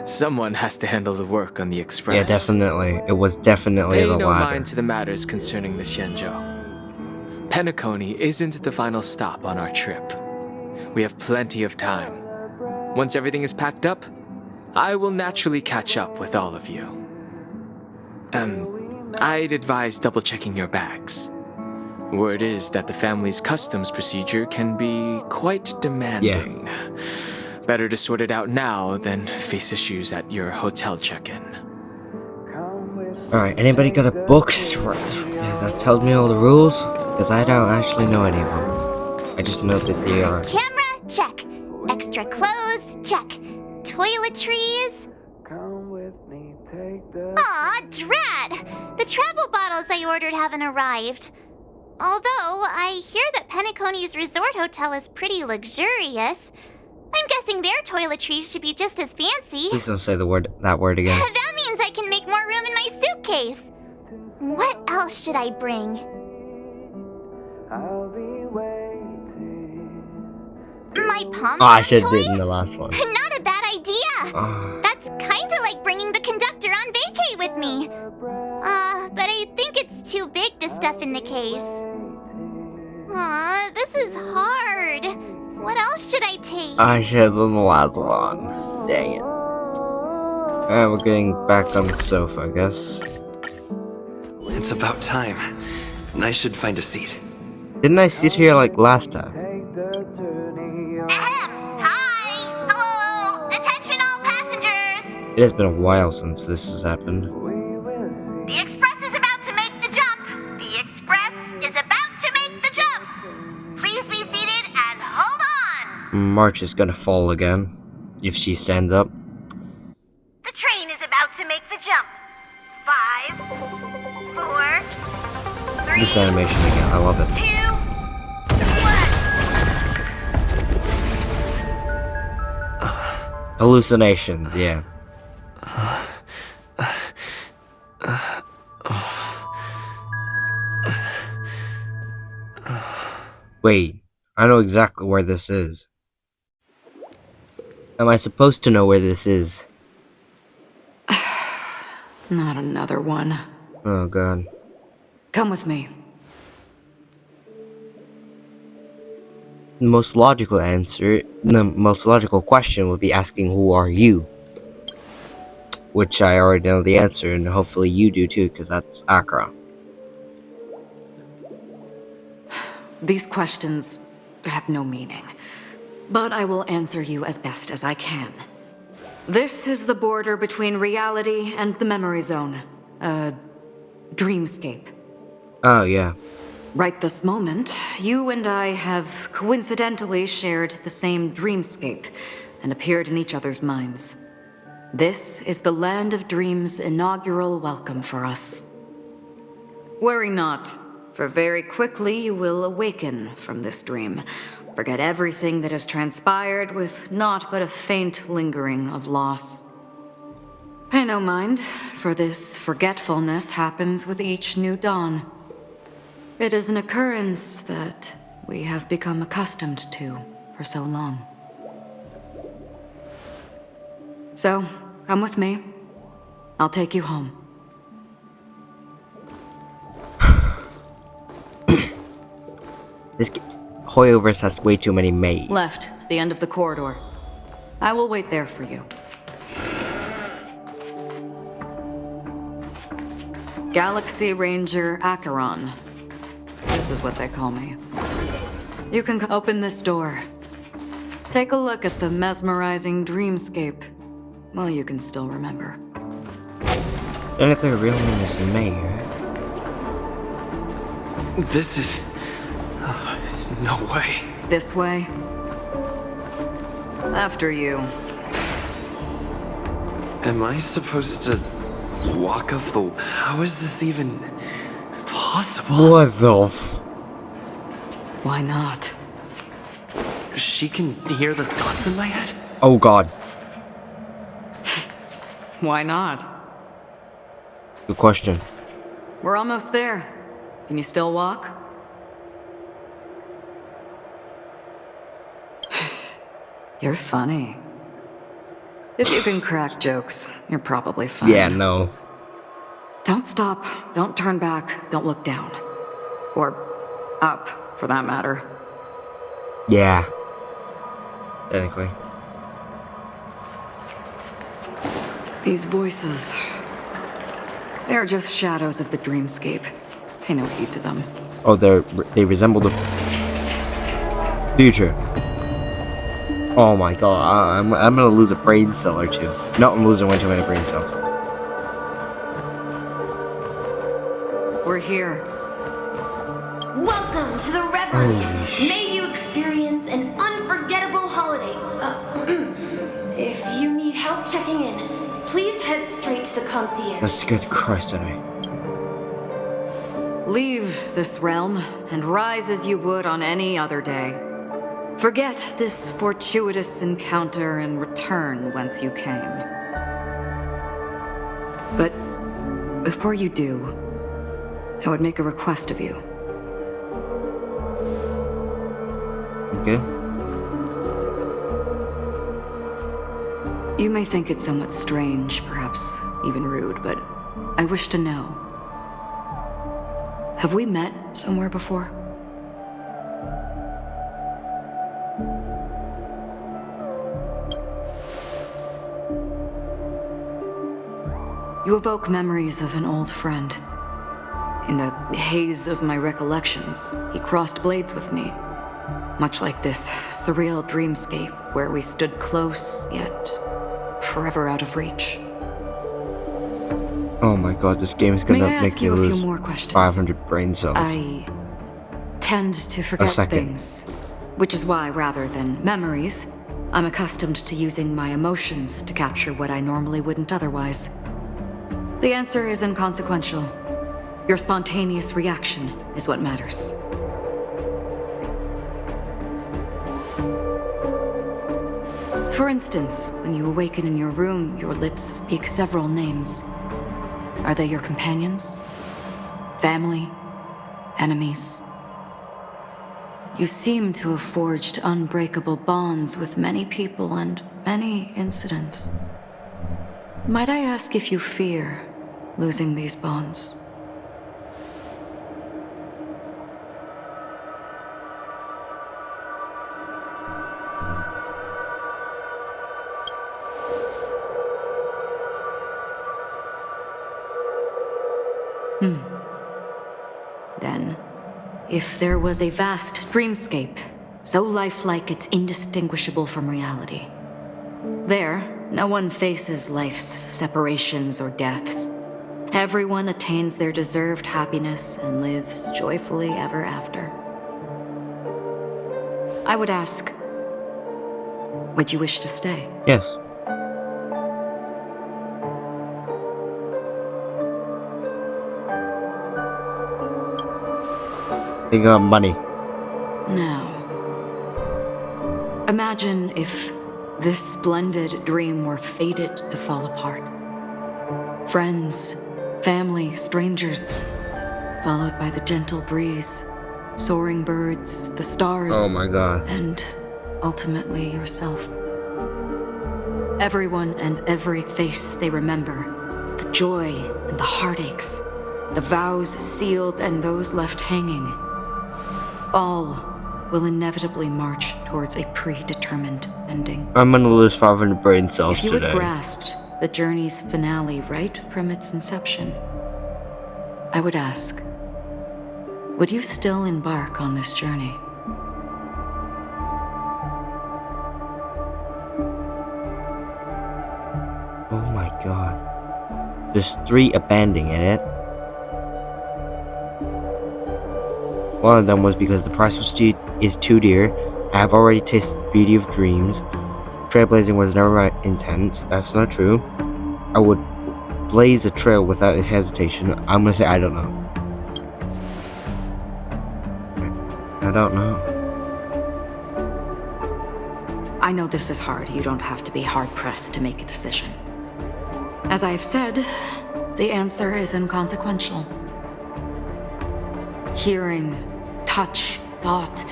someone has to handle the work on the Express. Yeah, definitely. It was definitely Pay the no latter. mind to the matters concerning the Xianzhou. Penacony isn't the final stop on our trip. We have plenty of time. Once everything is packed up, I will naturally catch up with all of you. I'd advise double-checking your bags. Word is that the family's customs procedure can be quite demanding. Yeah. Better to sort it out now than face issues at your hotel check-in. Alright, anybody got a book that tells me all the rules? Because I don't actually know any of them. I just know that they are... Camera, check. Extra clothes, check. Toiletries. Aw, drat! The travel bottles I ordered haven't arrived. Although, I hear that Penacony's resort hotel is pretty luxurious. I'm guessing their toiletries should be just as fancy. Please don't say that word again. That means I can make more room in my suitcase. What else should I bring? my pom-pom Oh, I should have toy? did in the last one. Not a bad idea. That's kinda like bringing the conductor on vacay with me. But I think it's too big to stuff in the case. Aw, this is hard. What else should I take? I should have done the last one. Dang it. Alright, we're getting back on the sofa, I guess. It's about time. I should find a seat. Didn't I sit here like last time? Hi! Hello! Attention all passengers! It has been a while since this has happened. The express is about to make the jump! The express is about to make the jump! Please be seated and hold on! March is gonna fall again. If she stands up. The train is about to make the jump. 5, 4, 3, This animation again, I love it. 2, 1. Hallucinations, yeah. Wait, I know exactly where this is. Am I supposed to know where this is? Not another one. Oh god. Come with me. The most logical question would be asking, who are you? Which I already know the answer, and hopefully you do too, because that's Accra. These questions have no meaning, but I will answer you as best as I can. This is the border between reality and the memory zone. A dreamscape. Oh, yeah. Right this moment, you and I have coincidentally shared the same dreamscape and appeared in each other's minds. This is the Land of Dreams' inaugural welcome for us. Worry not, for very quickly you will awaken from this dream. Forget everything that has transpired with naught but a faint lingering of loss. Pay no mind, for this forgetfulness happens with each new dawn. It is an occurrence that we have become accustomed to for so long. So, come with me. I'll take you home. This Hoyoverse has way too many maids. Left, to the end of the corridor. I will wait there for you. Galaxy Ranger Acheron. This is what they call me. You can open this door. Take a look at the mesmerizing dreamscape while you can still remember. Technically, her real name is May, right? This is... no way. This way. After you. Am I supposed to walk up the... How is this even possible? What the f... Why not? She can hear the thoughts in my head? Oh god. Why not? Good question. We're almost there. Can you still walk? You're funny. If you can crack jokes, you're probably fine. Yeah, no. Don't stop. Don't turn back. Don't look down. Or up, for that matter. Yeah. Technically. These voices... they're just shadows of the dreamscape. Pay no heed to them. Oh, they resemble the future. Oh my god, I'm gonna lose a brain cell or two. No, I'm losing way too many brain cells. We're here. Welcome to the Reverie. Holy sh... May you experience an unforgettable holiday. If you need help checking in, please head straight to the concierge. That scared the Christ out of me. Leave this realm and rise as you would on any other day. Forget this fortuitous encounter and return whence you came. But before you do, I would make a request of you. Okay. You may think it somewhat strange, perhaps even rude, but I wish to know. Have we met somewhere before? You evoke memories of an old friend. In the haze of my recollections, he crossed blades with me. Much like this surreal dreamscape where we stood close, yet forever out of reach. Oh my god, this game is gonna make me lose a few more questions? 500 brain cells. I tend to forget things, which is why, rather than memories, I'm accustomed to using my emotions to capture what I normally wouldn't otherwise. The answer is inconsequential. Your spontaneous reaction is what matters. For instance, when you awaken in your room, your lips speak several names. Are they your companions? Family? Enemies? You seem to have forged unbreakable bonds with many people and many incidents. Might I ask if you fear losing these bonds? Then, if there was a vast dreamscape, so lifelike it's indistinguishable from reality, there, no one faces life's separations or deaths. Everyone attains their deserved happiness and lives joyfully ever after. I would ask, would you wish to stay? Yes. They got money. Now, imagine if this splendid dream were fated to fall apart. Friends, family, strangers, followed by the gentle breeze, soaring birds, the stars. Oh my god. And ultimately yourself. Everyone and every face they remember, the joy and the heartaches, the vows sealed and those left hanging, all will inevitably march towards a predetermined ending. I'm gonna lose 500 brain cells if you today. had grasped the journey's finale right from its inception, I would ask, would you still embark on this journey? Oh my god. There's 3 abandoning it. One of them was because the price is too dear. I have already tasted the beauty of dreams. Trailblazing was never my intent. That's not true. I would blaze a trail without hesitation. I'm gonna say I don't know. I don't know. I know this is hard. You don't have to be hard-pressed to make a decision. As I've said, the answer is inconsequential. Hearing, touch, thought.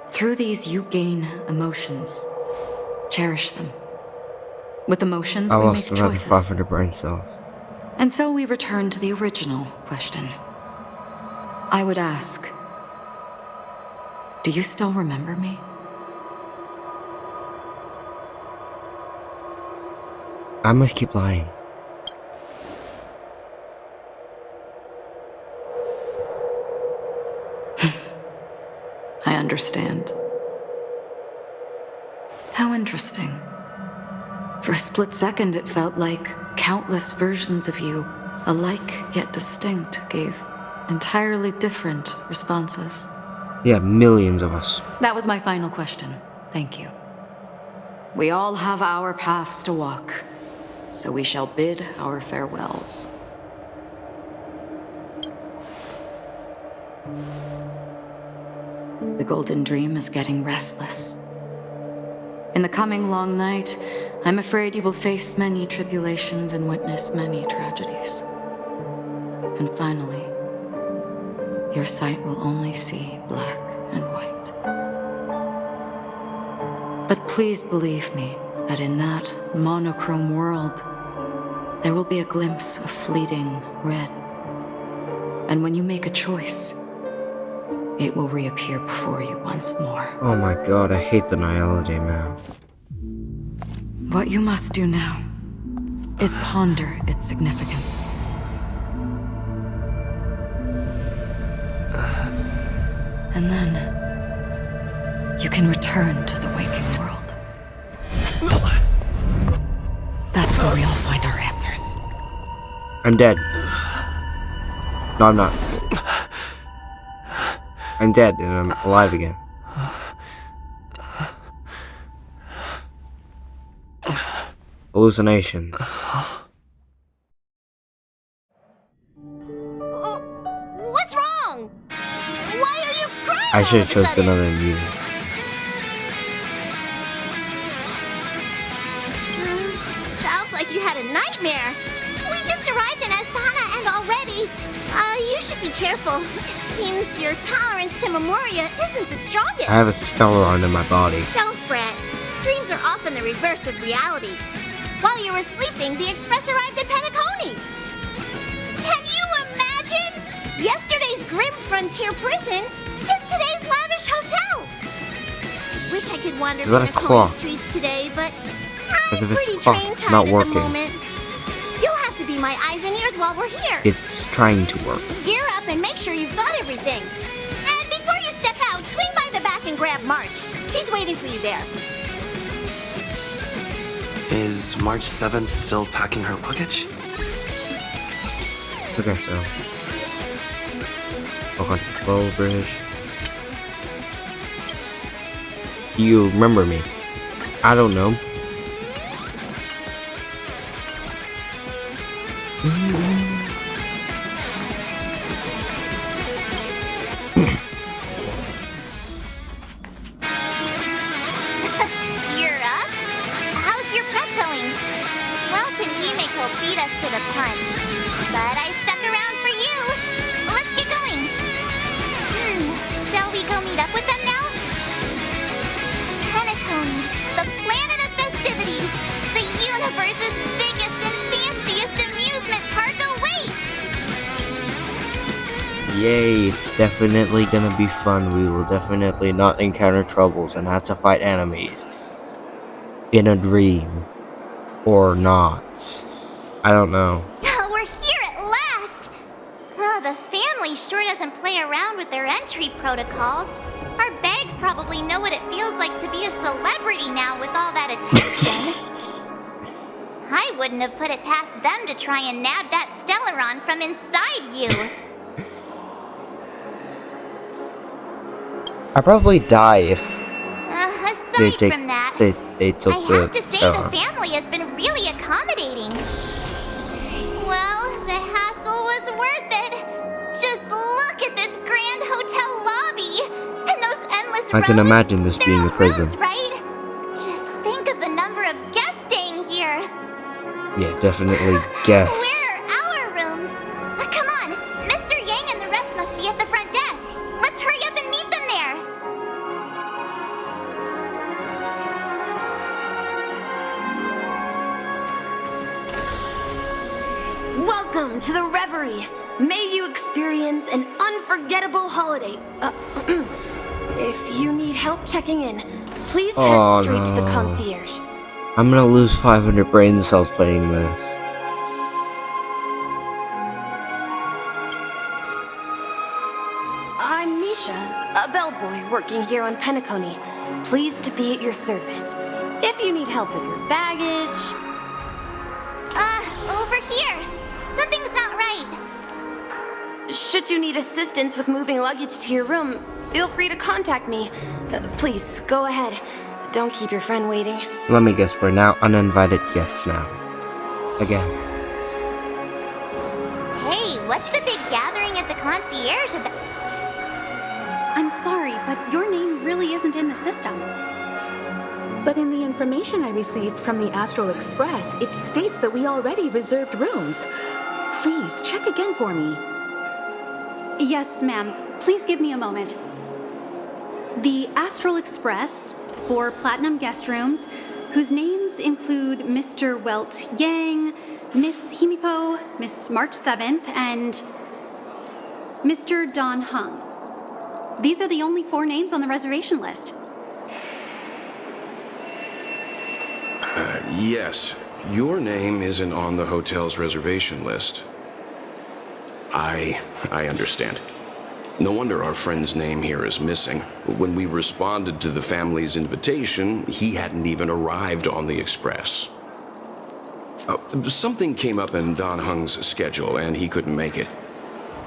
Through these you gain emotions. Cherish them. With emotions, I we lost make another choices. 500 brain cells. And so we return to the original question. I would ask, do you still remember me? I must keep lying. I understand. How interesting. For a split second, it felt like countless versions of you, alike yet distinct, gave entirely different responses. Yeah, millions of us. That was my final question. Thank you. We all have our paths to walk, so we shall bid our farewells. The Golden Dream is getting restless. In the coming long night, I'm afraid you will face many tribulations and witness many tragedies. And finally, your sight will only see black and white. But please believe me that in that monochrome world, there will be a glimpse of fleeting red. And when you make a choice, it will reappear before you once more. Oh my god, I hate the Niology, man. What you must do now is ponder its significance. And then you can return to the waking world. That's where we all find our answers. I'm dead. No, I'm not. I'm dead and I'm alive again. Hallucination. What's wrong? Why are you crying? I should have chosen another music. Sounds like you had a nightmare. We just arrived in Astana and already... you should be careful. Seems your tolerance to Memoria isn't the strongest. I have a Stellaron in my body. Don't fret. Dreams are often the reverse of reality. While you were sleeping, the Express arrived at Penacony. Can you imagine? Yesterday's grim frontier prison is today's lavish hotel. Wish I could wander Is that a Penacony clock? streets today, but As I'm if it's pretty a clock, train it's tied not at working. the moment. You'll have to be my eyes and ears while we're here. It's trying to work. Gear up and make sure you've got everything. And before you step out, swing by the back and grab March. She's waiting for you there. Is March 7th still packing her luggage? I guess so. Welcome to Hoyoverse. Do you remember me? I don't know. You're up? How's your prep going? Well, Himeko beat us to the punch, but I stuck around for you. Let's get going. Shall we go meet up with them now? Penacony, the planet of festivities, the universe's biggest and fanciest amusement park awaits! Yay, it's definitely gonna be fun. We will definitely not encounter troubles and have to fight enemies. In a dream. Or not. I don't know. We're here at last! The family sure doesn't play around with their entry protocols. Our bags probably know what it feels like to be a celebrity now with all that attention. I wouldn't have put it past them to try and nab that Stellaron from inside you. I'd probably die if Aside from that, they took I the have to say the family has been really accommodating. Well, the hassle was worth it. Just look at this grand hotel lobby and those endless I can rows. imagine this being a prison. Rooms, right? Just think of the number of guests staying here. Yeah, definitely guess. Where are our rooms? Come on, Mr. Yang and the rest must be at the front desk. Let's hurry up and meet them there. Welcome to the Reverie. May you experience an unforgettable holiday. If you need help checking in, please head straight to the concierge. I'm gonna lose 500 brain cells playing this. I'm Misha, a bellboy working here on Penacony. Pleased to be at your service. If you need help with your baggage... Over here. Something's not right. Should you need assistance with moving luggage to your room, feel free to contact me. Please, go ahead. Don't keep your friend waiting. Let me guess, we're now uninvited guests now. Again. Hey, what's the big gathering at the concierge about? I'm sorry, but your name really isn't in the system. But in the information I received from the Astral Express, it states that we already reserved rooms. Please, check again for me. Yes, ma'am. Please give me a moment. The Astral Express, for Platinum guest rooms, whose names include Mr. Welt Yang, Miss Himiko, Miss March 7th, and Mr. Don Hung. These are the only 4 names on the reservation list. Yes. Your name isn't on the hotel's reservation list. I understand. No wonder our friend's name here is missing. When we responded to the family's invitation, he hadn't even arrived on the express. Something came up in Don Hung's schedule, and he couldn't make it.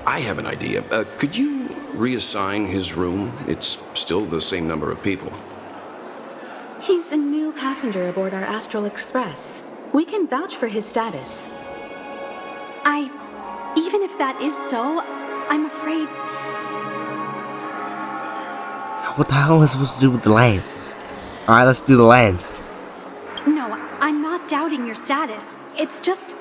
I have an idea. Could you reassign his room? It's still the same number of people. He's a new passenger aboard our Astral Express. We can vouch for his status. Even if that is so, I'm afraid... What the hell am I supposed to do with the lens? Alright, let's do the lens. No, I'm not doubting your status. It's just...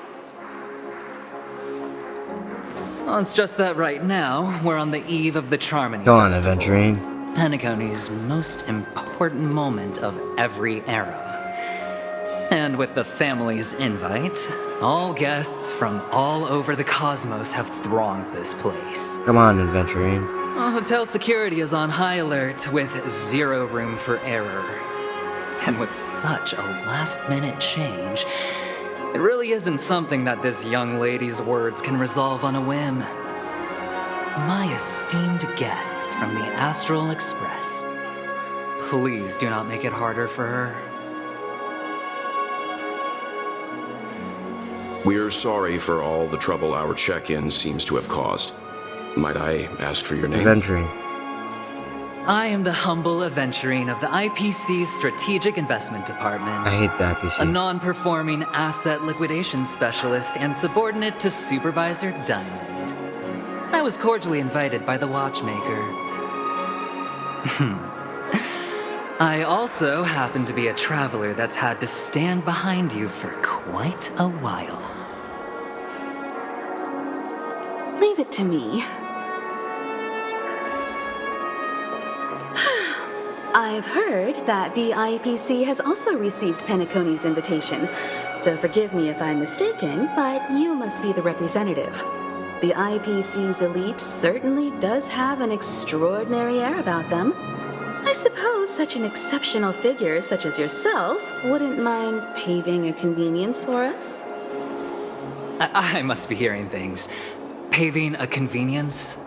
Well, it's just that right now, we're on the eve of the Charmony Go on, Festival. Aventurine. Penacony's most important moment of every era. And with the family's invite, all guests from all over the cosmos have thronged this place. Come on, Aventurine. Hotel security is on high alert with 0 room for error. And with such a last-minute change, it really isn't something that this young lady's words can resolve on a whim. My esteemed guests from the Astral Express, please do not make it harder for her. We're sorry for all the trouble our check-in seems to have caused. Might I ask for your name? Aventurine. I am the humble aventurine of the IPC's Strategic Investment Department. I hate the IPC. A non-performing asset liquidation specialist and subordinate to Supervisor Diamond. I was cordially invited by the watchmaker. I also happen to be a traveler that's had to stand behind you for quite a while. Leave it to me. I've heard that the IPC has also received Penacony's invitation, so forgive me if I'm mistaken, but you must be the representative. The IPC's elite certainly does have an extraordinary air about them. I suppose such an exceptional figure such as yourself wouldn't mind paving a convenience for us? I must be hearing things. Paving a convenience?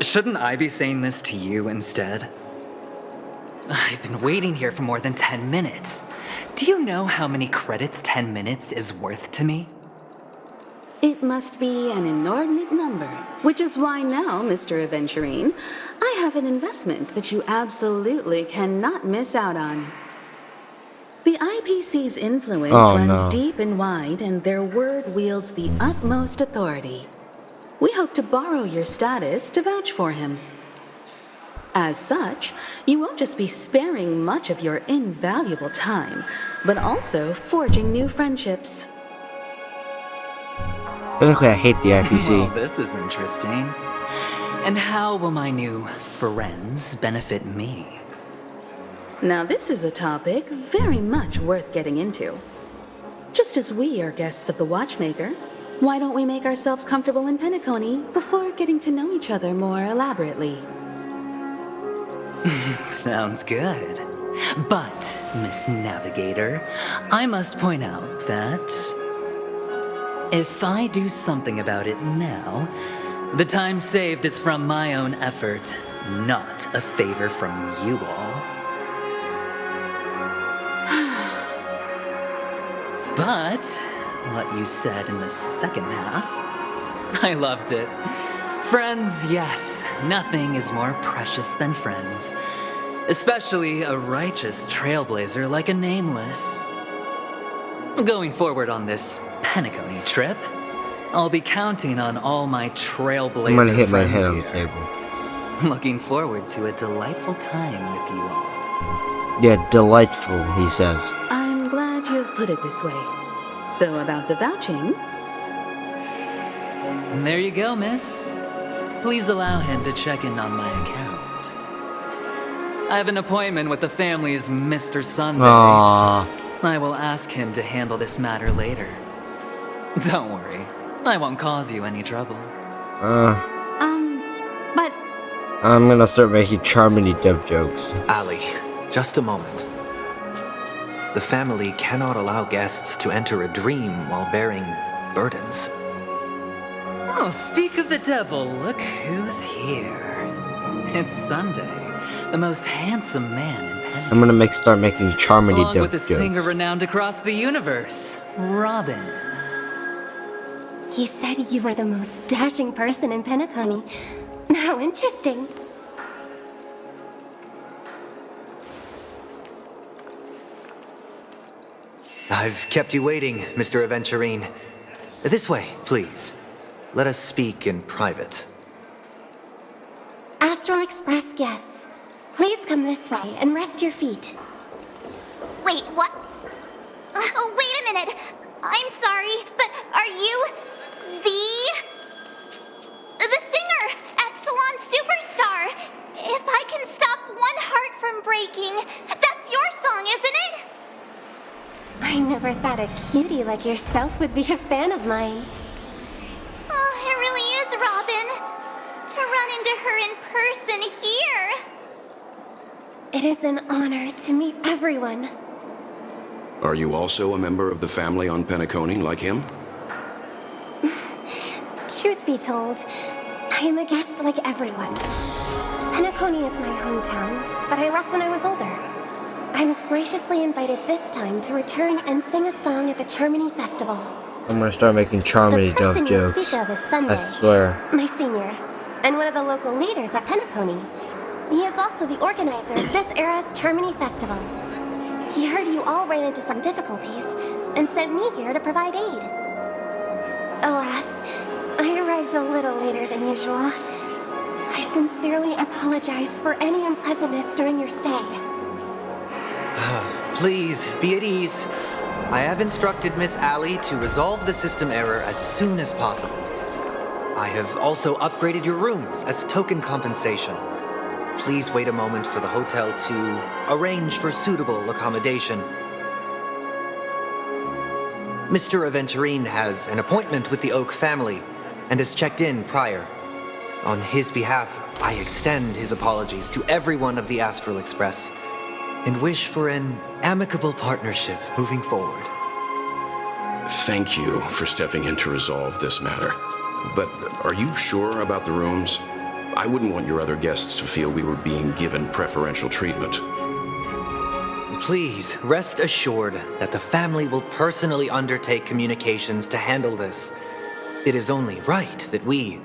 Shouldn't I be saying this to you instead? I've been waiting here for more than 10 minutes. Do you know how many credits 10 minutes is worth to me? It must be an inordinate number, which is why now, Mr. Aventurine, I have an investment that you absolutely cannot miss out on. The IPC's influence runs deep and wide, and their word wields the utmost authority. We hope to borrow your status to vouch for him. As such, you won't just be sparing much of your invaluable time, but also forging new friendships. Technically, I hate the IPC. Well, this is interesting. And how will my new friends benefit me? Now, this is a topic very much worth getting into. Just as we are guests of the Watchmaker, why don't we make ourselves comfortable in Penacony before getting to know each other more elaborately? Sounds good. But, Miss Navigator, I must point out that if I do something about it now, the time saved is from my own effort, not a favor from you all. But what you said in the second half, I loved it. Friends, yes, nothing is more precious than friends. Especially a righteous trailblazer like a Nameless. Going forward on this Penacony trip, I'll be counting on all my trailblazer I'm gonna hit my friends head on here. the table. Looking forward to a delightful time with you all. Yeah, delightful, he says. I'm glad you have put it this way. So about the vouching... There you go, miss. Please allow him to check in on my account. I have an appointment with the family's Mr. Sunday. Aww. I will ask him to handle this matter later. Don't worry, I won't cause you any trouble. But... I'm gonna start making charming dev jokes. Ali, just a moment. The family cannot allow guests to enter a dream while bearing burdens. Oh, speak of the devil, look who's here. It's Sunday, the most handsome man in Penacony. I'm gonna start making charming Along dev with a jokes. singer renowned across the universe, Robin. He said you were the most dashing person in Penacony. How interesting. I've kept you waiting, Mr. Aventurine. This way, please. Let us speak in private. Astral Express guests, please come this way and rest your feet. Wait, what? Oh, wait a minute. I'm sorry, but are you the singer, Epsilon Superstar? If I can stop one heart from breaking, that's your song, isn't it? I never thought a cutie like yourself would be a fan of mine. Oh, it really is, Robin. To run into her in person here. It is an honor to meet everyone. Are you also a member of the family on Penacony, like him? Truth be told, I am a guest like everyone. Penacony is my hometown, but I left when I was older. I was graciously invited this time to return and sing a song at the Charmony Festival. I'm gonna start making charming The person dev you jokes. speak of is Sunday, I swear. my senior, and one of the local leaders at Penacony. He is also the organizer of this era's Charmony Festival. He heard you all ran into some difficulties and sent me here to provide aid. Alas, I arrived a little later than usual. I sincerely apologize for any unpleasantness during your stay. Please, be at ease. I have instructed Miss Ali to resolve the system error as soon as possible. I have also upgraded your rooms as token compensation. Please wait a moment for the hotel to arrange for suitable accommodation. Mr. Aventurine has an appointment with the Oak family and has checked in prior. On his behalf, I extend his apologies to everyone of the Astral Express and wish for an amicable partnership moving forward. Thank you for stepping in to resolve this matter. But are you sure about the rooms? I wouldn't want your other guests to feel we were being given preferential treatment. Please, rest assured that the family will personally undertake communications to handle this. It is only right that we,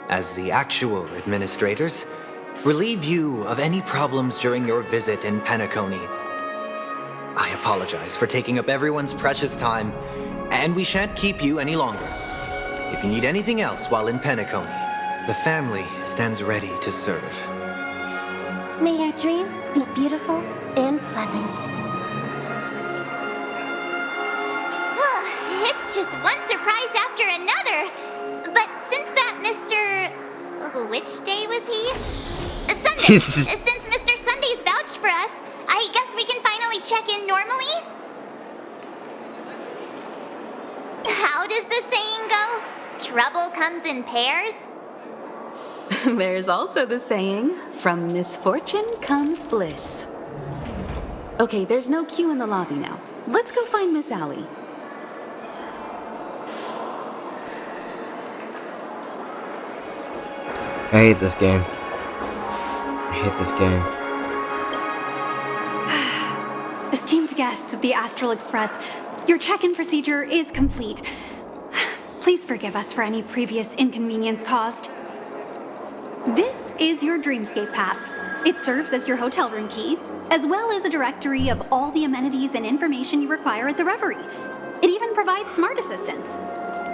as the actual administrators, relieve you of any problems during your visit in Penacony. I apologize for taking up everyone's precious time, and we shan't keep you any longer. If you need anything else while in Penacony, the family stands ready to serve. May your dreams be beautiful and pleasant. It's just one surprise after another. But since that Mr. Which day was he? Sunday. Since Mr. Sunday's vouched for us, I guess we can finally check in normally? How does the saying go? Trouble comes in pairs? There's also the saying, from misfortune comes bliss. Okay, there's no queue in the lobby now. Let's go find Miss Ali. I hate this game. I hate this game. Esteemed guests of the Astral Express, your check-in procedure is complete. Please forgive us for any previous inconvenience caused. This is your Dreamscape Pass. It serves as your hotel room key, as well as a directory of all the amenities and information you require at the Reverie. It even provides smart assistants.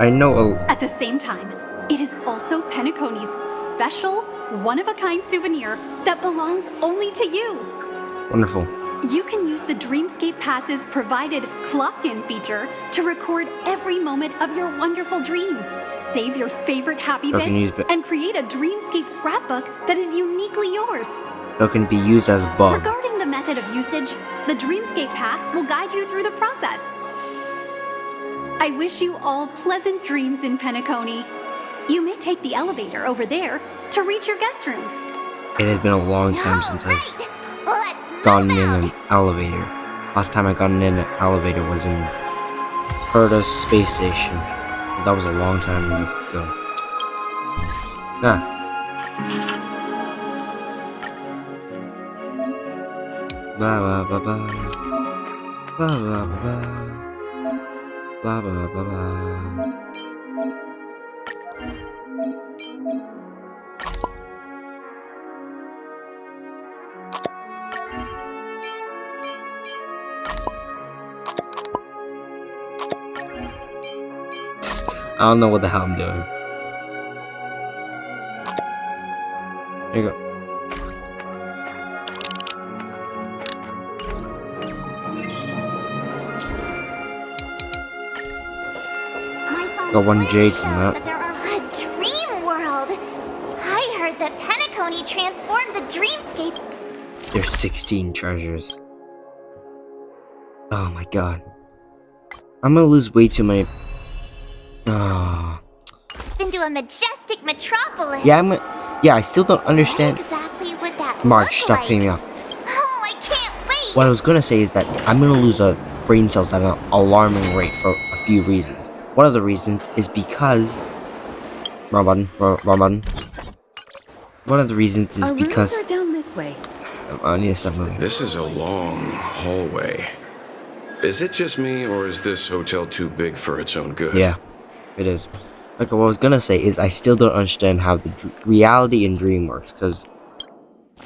I know At the same time, it is also Penacony's special, one-of-a-kind souvenir that belongs only to you. Wonderful. You can use the Dreamscape Pass's provided clock-in feature to record every moment of your wonderful dream. Save your favorite happy bits and create a Dreamscape scrapbook that is uniquely yours. that can be used as a bug. Regarding the method of usage, the Dreamscape Pass will guide you through the process. I wish you all pleasant dreams in Penacony. You may take the elevator over there to reach your guest rooms. It has been a long time since I've gotten in an elevator. Last time I got in an elevator was in Herta's space station. That was a long time ago. Nah. Blah blah blah blah. Blah blah blah. Blah blah blah blah. I don't know what the hell I'm doing. There you go. Got one jade from that. A dream world! I heard that Penacony transformed the dreamscape. There's 16 treasures. Oh my god. I'm gonna lose way too many. Oh. Into a majestic metropolis. Yeah, I still don't understand. Exactly what that March, looked stop like. paying me off. Oh, I can't wait. What I was gonna say is that I'm gonna lose brain cells at an alarming rate for a few reasons. One of the reasons is because wrong button. One of the reasons is because rooms are down this way. I need to stop moving. This is a long hallway. Is it just me, or is this hotel too big for its own good? Yeah, it is. Okay, what I was gonna say is I still don't understand how the reality and dream works, because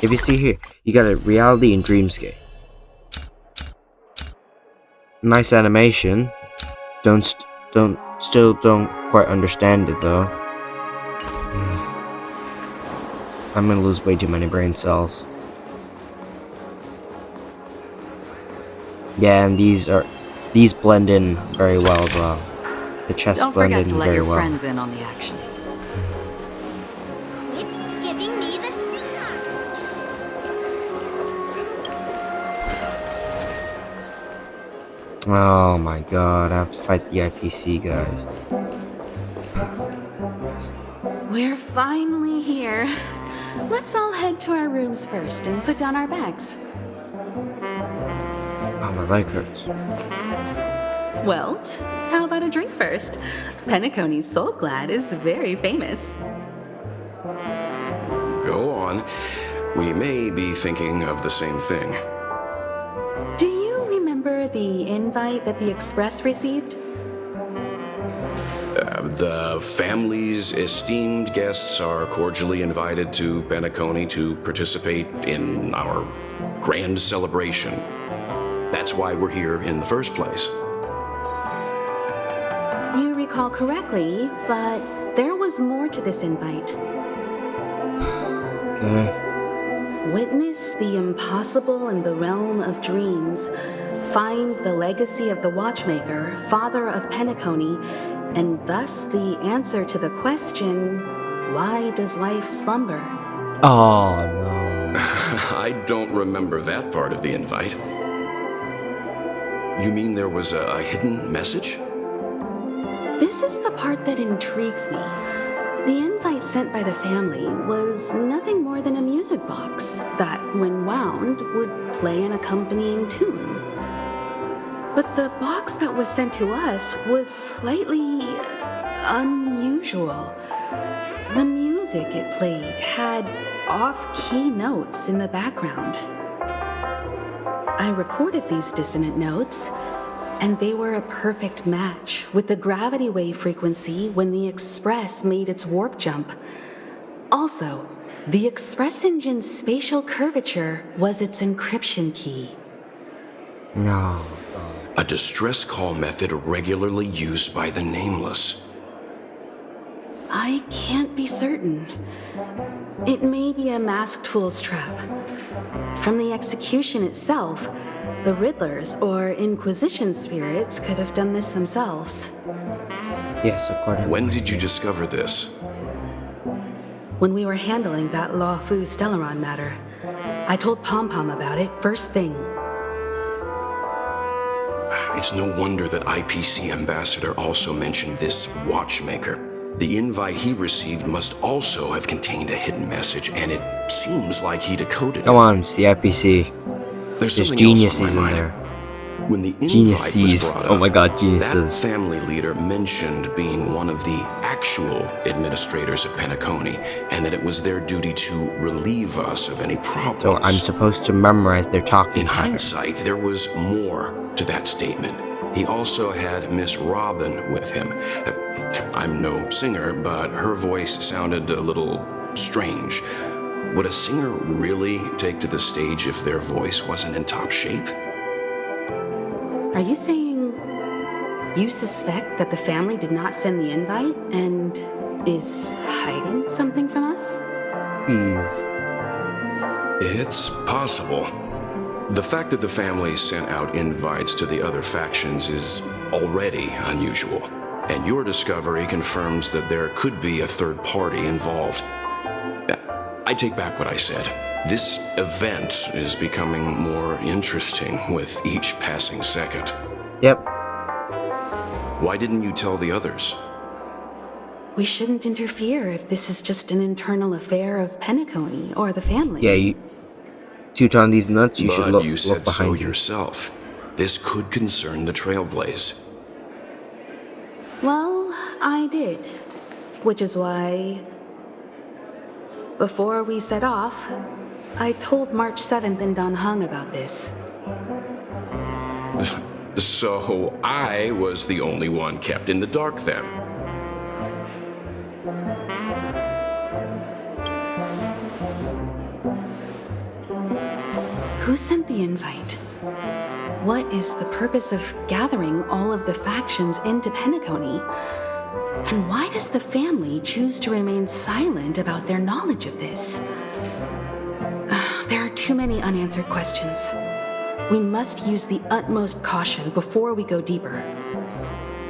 if you see here, you got a reality and dreamscape. Nice animation. Still don't quite understand it though. I'm gonna lose way too many brain cells. Yeah, and these blend in very well as well. The chests Don't blend forget in to let very your well. friends in on the action. It's giving me the stinger. Oh my god, I have to fight the IPC guys. We're finally here. Let's all head to our rooms first and put down our bags. Oh, my leg hurts. Welt, how about a drink first? Penacony's Soul Glad is very famous. Go on. We may be thinking of the same thing. Do you remember the invite that the Express received? The family's esteemed guests are cordially invited to Penacony to participate in our grand celebration. That's why we're here in the first place. You recall correctly, but there was more to this invite. Okay. Witness the impossible in the realm of dreams. Find the legacy of the Watchmaker, father of Penacony, and thus the answer to the question, why does life slumber? Oh no. I don't remember that part of the invite. You mean there was a hidden message? This is the part that intrigues me. The invite sent by the family was nothing more than a music box that, when wound, would play an accompanying tune. But the box that was sent to us was slightly unusual. The music it played had off-key notes in the background. I recorded these dissonant notes, and they were a perfect match with the gravity wave frequency when the Express made its warp jump. Also, the Express engine's spatial curvature was its encryption key. No. A distress call method regularly used by the Nameless. I can't be certain. It may be a masked fool's trap. From the execution itself, the Riddlers or Inquisition spirits could have done this themselves. Yes, according. When did you discover this? When we were handling that Law Fu Stellaron matter, I told Pom Pom about it first thing. It's no wonder that IPC ambassador also mentioned this watchmaker. The invite he received must also have contained a hidden message, and it seems like he decoded it. Come on, it's the IPC. There's There's something geniuses else on my in mind. there. When the invite Geniuses. was brought up, Oh my god, geniuses. that family leader mentioned being one of the actual administrators of Penacony, and that it was their duty to relieve us of any problems. So I'm supposed to memorize their talking In pattern. hindsight, there was more to that statement. He also had Miss Robin with him. I'm no singer, but her voice sounded a little strange. Would a singer really take to the stage if their voice wasn't in top shape? Are you saying you suspect that the family did not send the invite and is hiding something from us? Please. It's possible. The fact that the family sent out invites to the other factions is already unusual, and your discovery confirms that there could be a third party involved. I take back what I said. This event is becoming more interesting with each passing second. Yep. Why didn't you tell the others? We shouldn't interfere if this is just an internal affair of Penacony or the family. Yeah, you toot on these nuts, you should But look, you look said so behind you. yourself. This could concern the Trailblaze. Well, I did. Which is why, before we set off, I told March 7th and Don Hung about this. So I was the only one kept in the dark then. Who sent the invite? What is the purpose of gathering all of the factions into Penacony? And why does the family choose to remain silent about their knowledge of this? There are too many unanswered questions. We must use the utmost caution before we go deeper.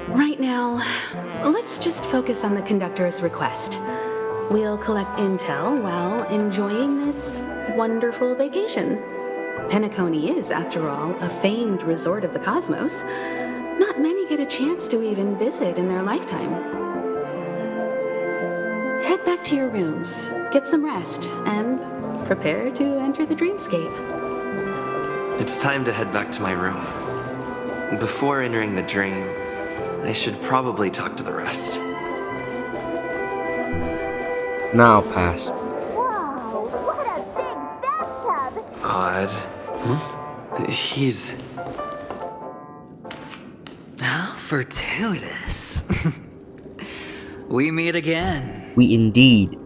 Right now, let's just focus on the conductor's request. We'll collect intel while enjoying this wonderful vacation. Penacony is, after all, a famed resort of the cosmos. Not many get a chance to even visit in their lifetime. Head back to your rooms, get some rest, and prepare to enter the dreamscape. It's time to head back to my room. Before entering the dream, I should probably talk to the rest. Now pass. Whoa, what a big bathtub! Odd. He's... How fortuitous. We meet again. We indeed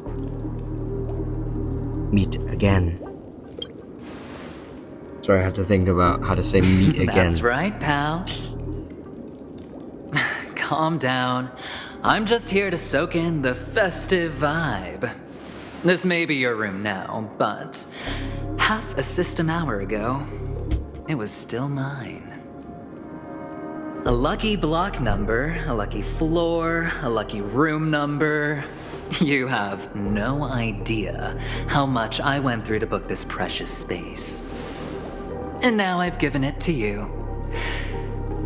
meet again. Sorry, I have to think about how to say meet again. That's right, pal. Calm down. I'm just here to soak in the festive vibe. This may be your room now, but half a system hour ago, it was still mine. A lucky block number, a lucky floor, a lucky room number. You have no idea how much I went through to book this precious space. And now I've given it to you.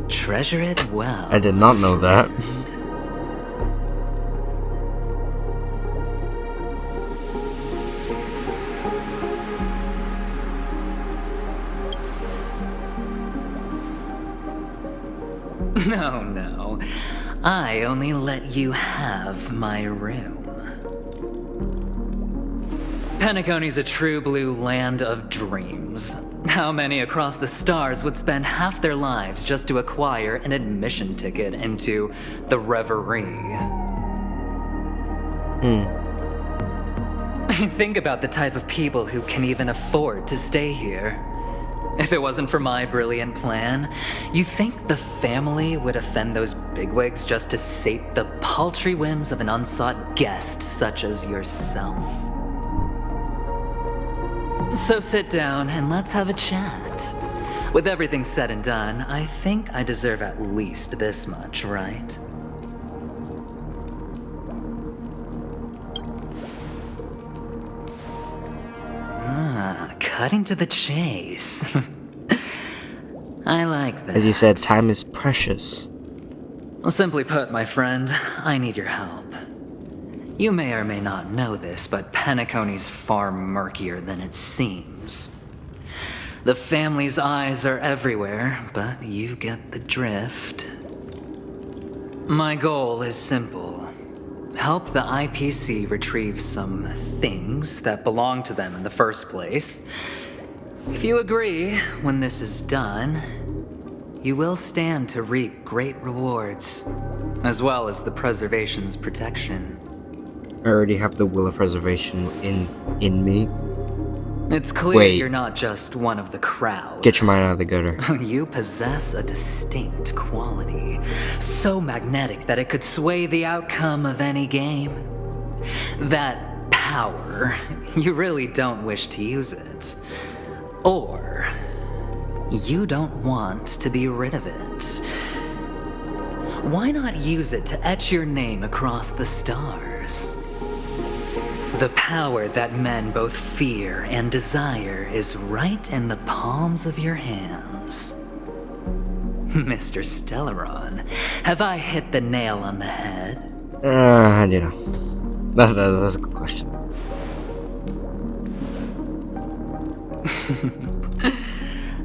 Treasure it well. I did not know that. No. I only let you have my room. Penacony's a true blue land of dreams. How many across the stars would spend half their lives just to acquire an admission ticket into the Reverie? Think about the type of people who can even afford to stay here. If it wasn't for my brilliant plan, you think the family would offend those bigwigs just to sate the paltry whims of an unsought guest such as yourself? So sit down and let's have a chat. With everything said and done, I think I deserve at least this much, right? cutting to the chase. I like that. As you said, time is precious. Well, simply put, my friend, I need your help. You may or may not know this, but Penacony's far murkier than it seems. The family's eyes are everywhere, but you get the drift. My goal is simple. Help the IPC retrieve some things that belong to them in the first place. If you agree, when this is done, you will stand to reap great rewards, as well as the preservation's protection. I already have the will of preservation in me. It's clear Wait. You're not just one of the crowd. Get your mind out of the gutter. You possess a distinct quality, so magnetic that it could sway the outcome of any game. That power, you really don't wish to use it. Or, you don't want to be rid of it. Why not use it to etch your name across the stars? The power that men both fear and desire is right in the palms of your hands. Mr. Stellaron, have I hit the nail on the head? You know. That's a good question.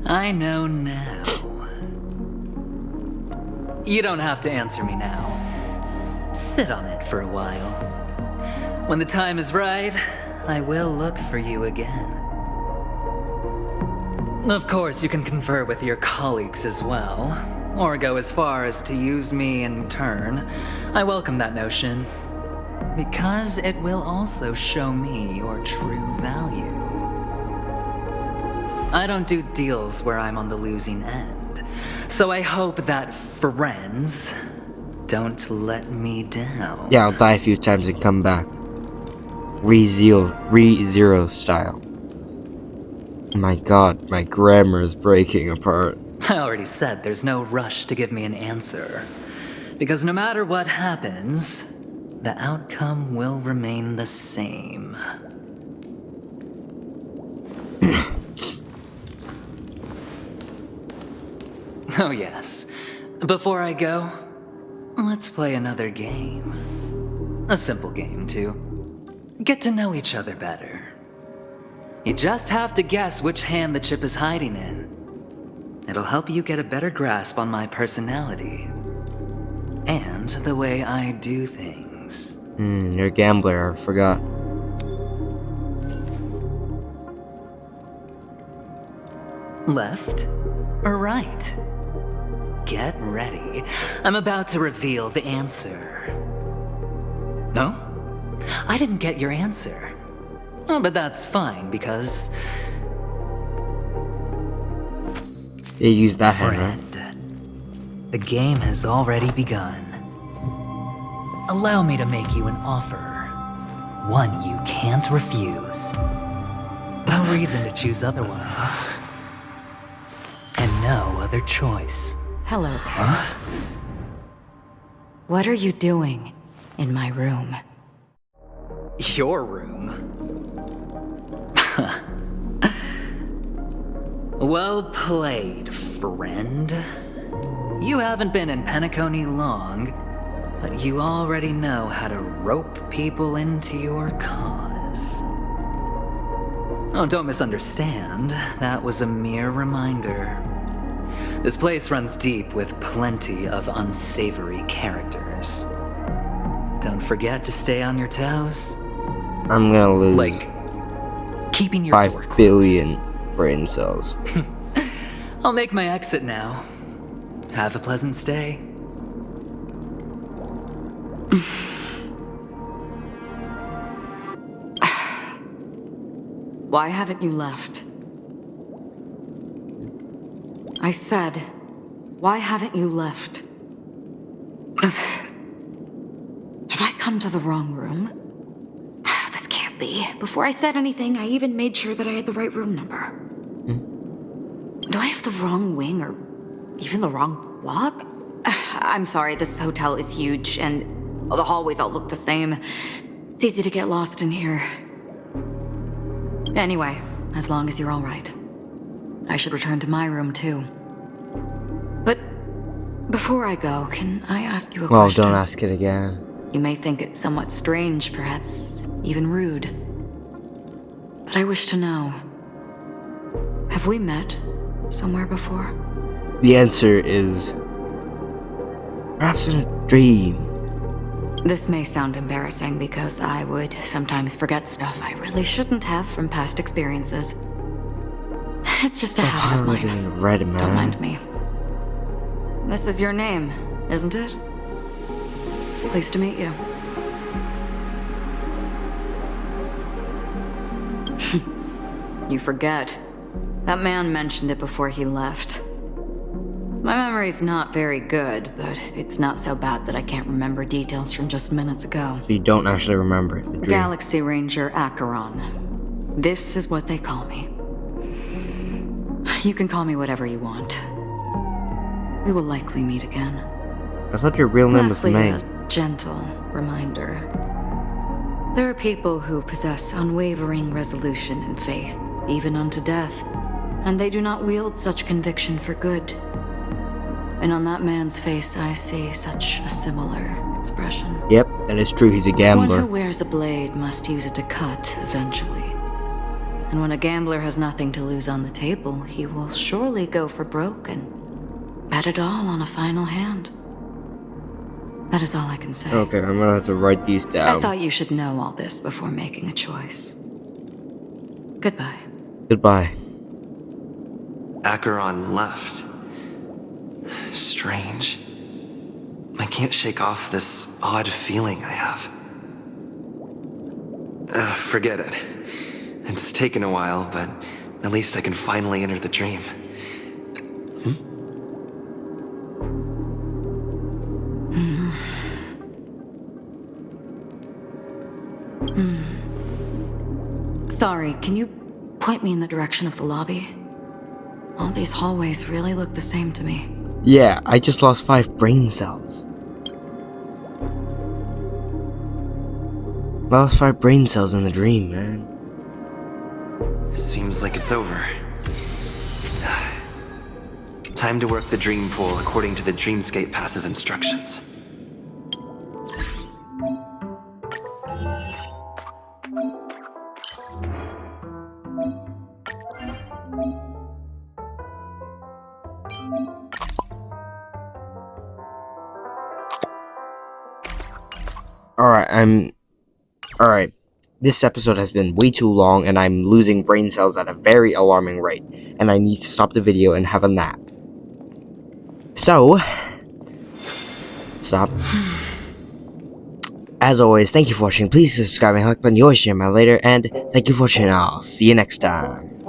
I know now. You don't have to answer me now. Sit on it for a while. When the time is right, I will look for you again. Of course, you can confer with your colleagues as well, or go as far as to use me in turn. I welcome that notion, because it will also show me your true value. I don't do deals where I'm on the losing end, so I hope that friends don't let me down. Yeah, I'll die a few times and come back. Re-zero style. My god, my grammar is breaking apart. I already said there's no rush to give me an answer. Because no matter what happens, the outcome will remain the same. Oh yes. Before I go, let's play another game. A simple game, too. Get to know each other better. You just have to guess which hand the chip is hiding in. It'll help you get a better grasp on my personality. And the way I do things. You're a gambler, I forgot. Left or right? Get ready. I'm about to reveal the answer. No? I didn't get your answer. Oh, but that's fine, because... They use that hand, right? The game has already begun. Allow me to make you an offer. One you can't refuse. No reason to choose otherwise. And no other choice. Hello there. Huh? What are you doing in my room? Your room? Well played, friend. You haven't been in Penacony long, but you already know how to rope people into your cause. Oh, don't misunderstand. That was a mere reminder. This place runs deep with plenty of unsavory characters. Don't forget to stay on your toes. I'm gonna lose like keeping your 5 billion brain cells. I'll make my exit now. Have a pleasant stay. Why haven't you left? I said, why haven't you left? Have I come to the wrong room? This can't be. Before I said anything, I even made sure that I had the right room number. Do I have the wrong wing or even the wrong block? I'm sorry, this hotel is huge and the hallways all look the same. It's easy to get lost in here. Anyway, as long as you're all right. I should return to my room too. But before I go, can I ask you a question? Well, don't ask it again. You may think it somewhat strange, perhaps even rude. But I wish to know, have we met somewhere before? The answer is perhaps in a dream. This may sound embarrassing because I would sometimes forget stuff I really shouldn't have from past experiences. It's just a habit of mine. Red, man. Don't mind me. This is your name, isn't it? Pleased to meet you. You forget. That man mentioned it before he left. My memory's not very good, but it's not so bad that I can't remember details from just minutes ago. So you don't actually remember it, the dream. Galaxy Ranger Acheron. This is what they call me. You can call me whatever you want. We will likely meet again. I thought your real name was May. A gentle reminder. There are people who possess unwavering resolution and faith, even unto death, and they do not wield such conviction for good. And on that man's face, I see such a similar expression. Yep, that is true. He's a One gambler. who wears a blade must use it to cut eventually. And when a gambler has nothing to lose on the table, he will surely go for broke and bet it all on a final hand. That is all I can say. Okay, I'm gonna have to write these down. I thought you should know all this before making a choice. Goodbye. Goodbye. Acheron left. Strange. I can't shake off this odd feeling I have. Forget it. It's taken a while, but at least I can finally enter the dream. Sorry, can you point me in the direction of the lobby? All these hallways really look the same to me. Yeah, I just lost 5 brain cells. I lost 5 brain cells in the dream, man. Seems like it's over. Time to work the dream pool according to the Dreamscape Pass's instructions. Alright, this episode has been way too long and I'm losing brain cells at a very alarming rate, and I need to stop the video and have a nap. So, stop. As always, thank you for watching. Please subscribe and click on your channel later, and thank you for watching. I'll see you next time.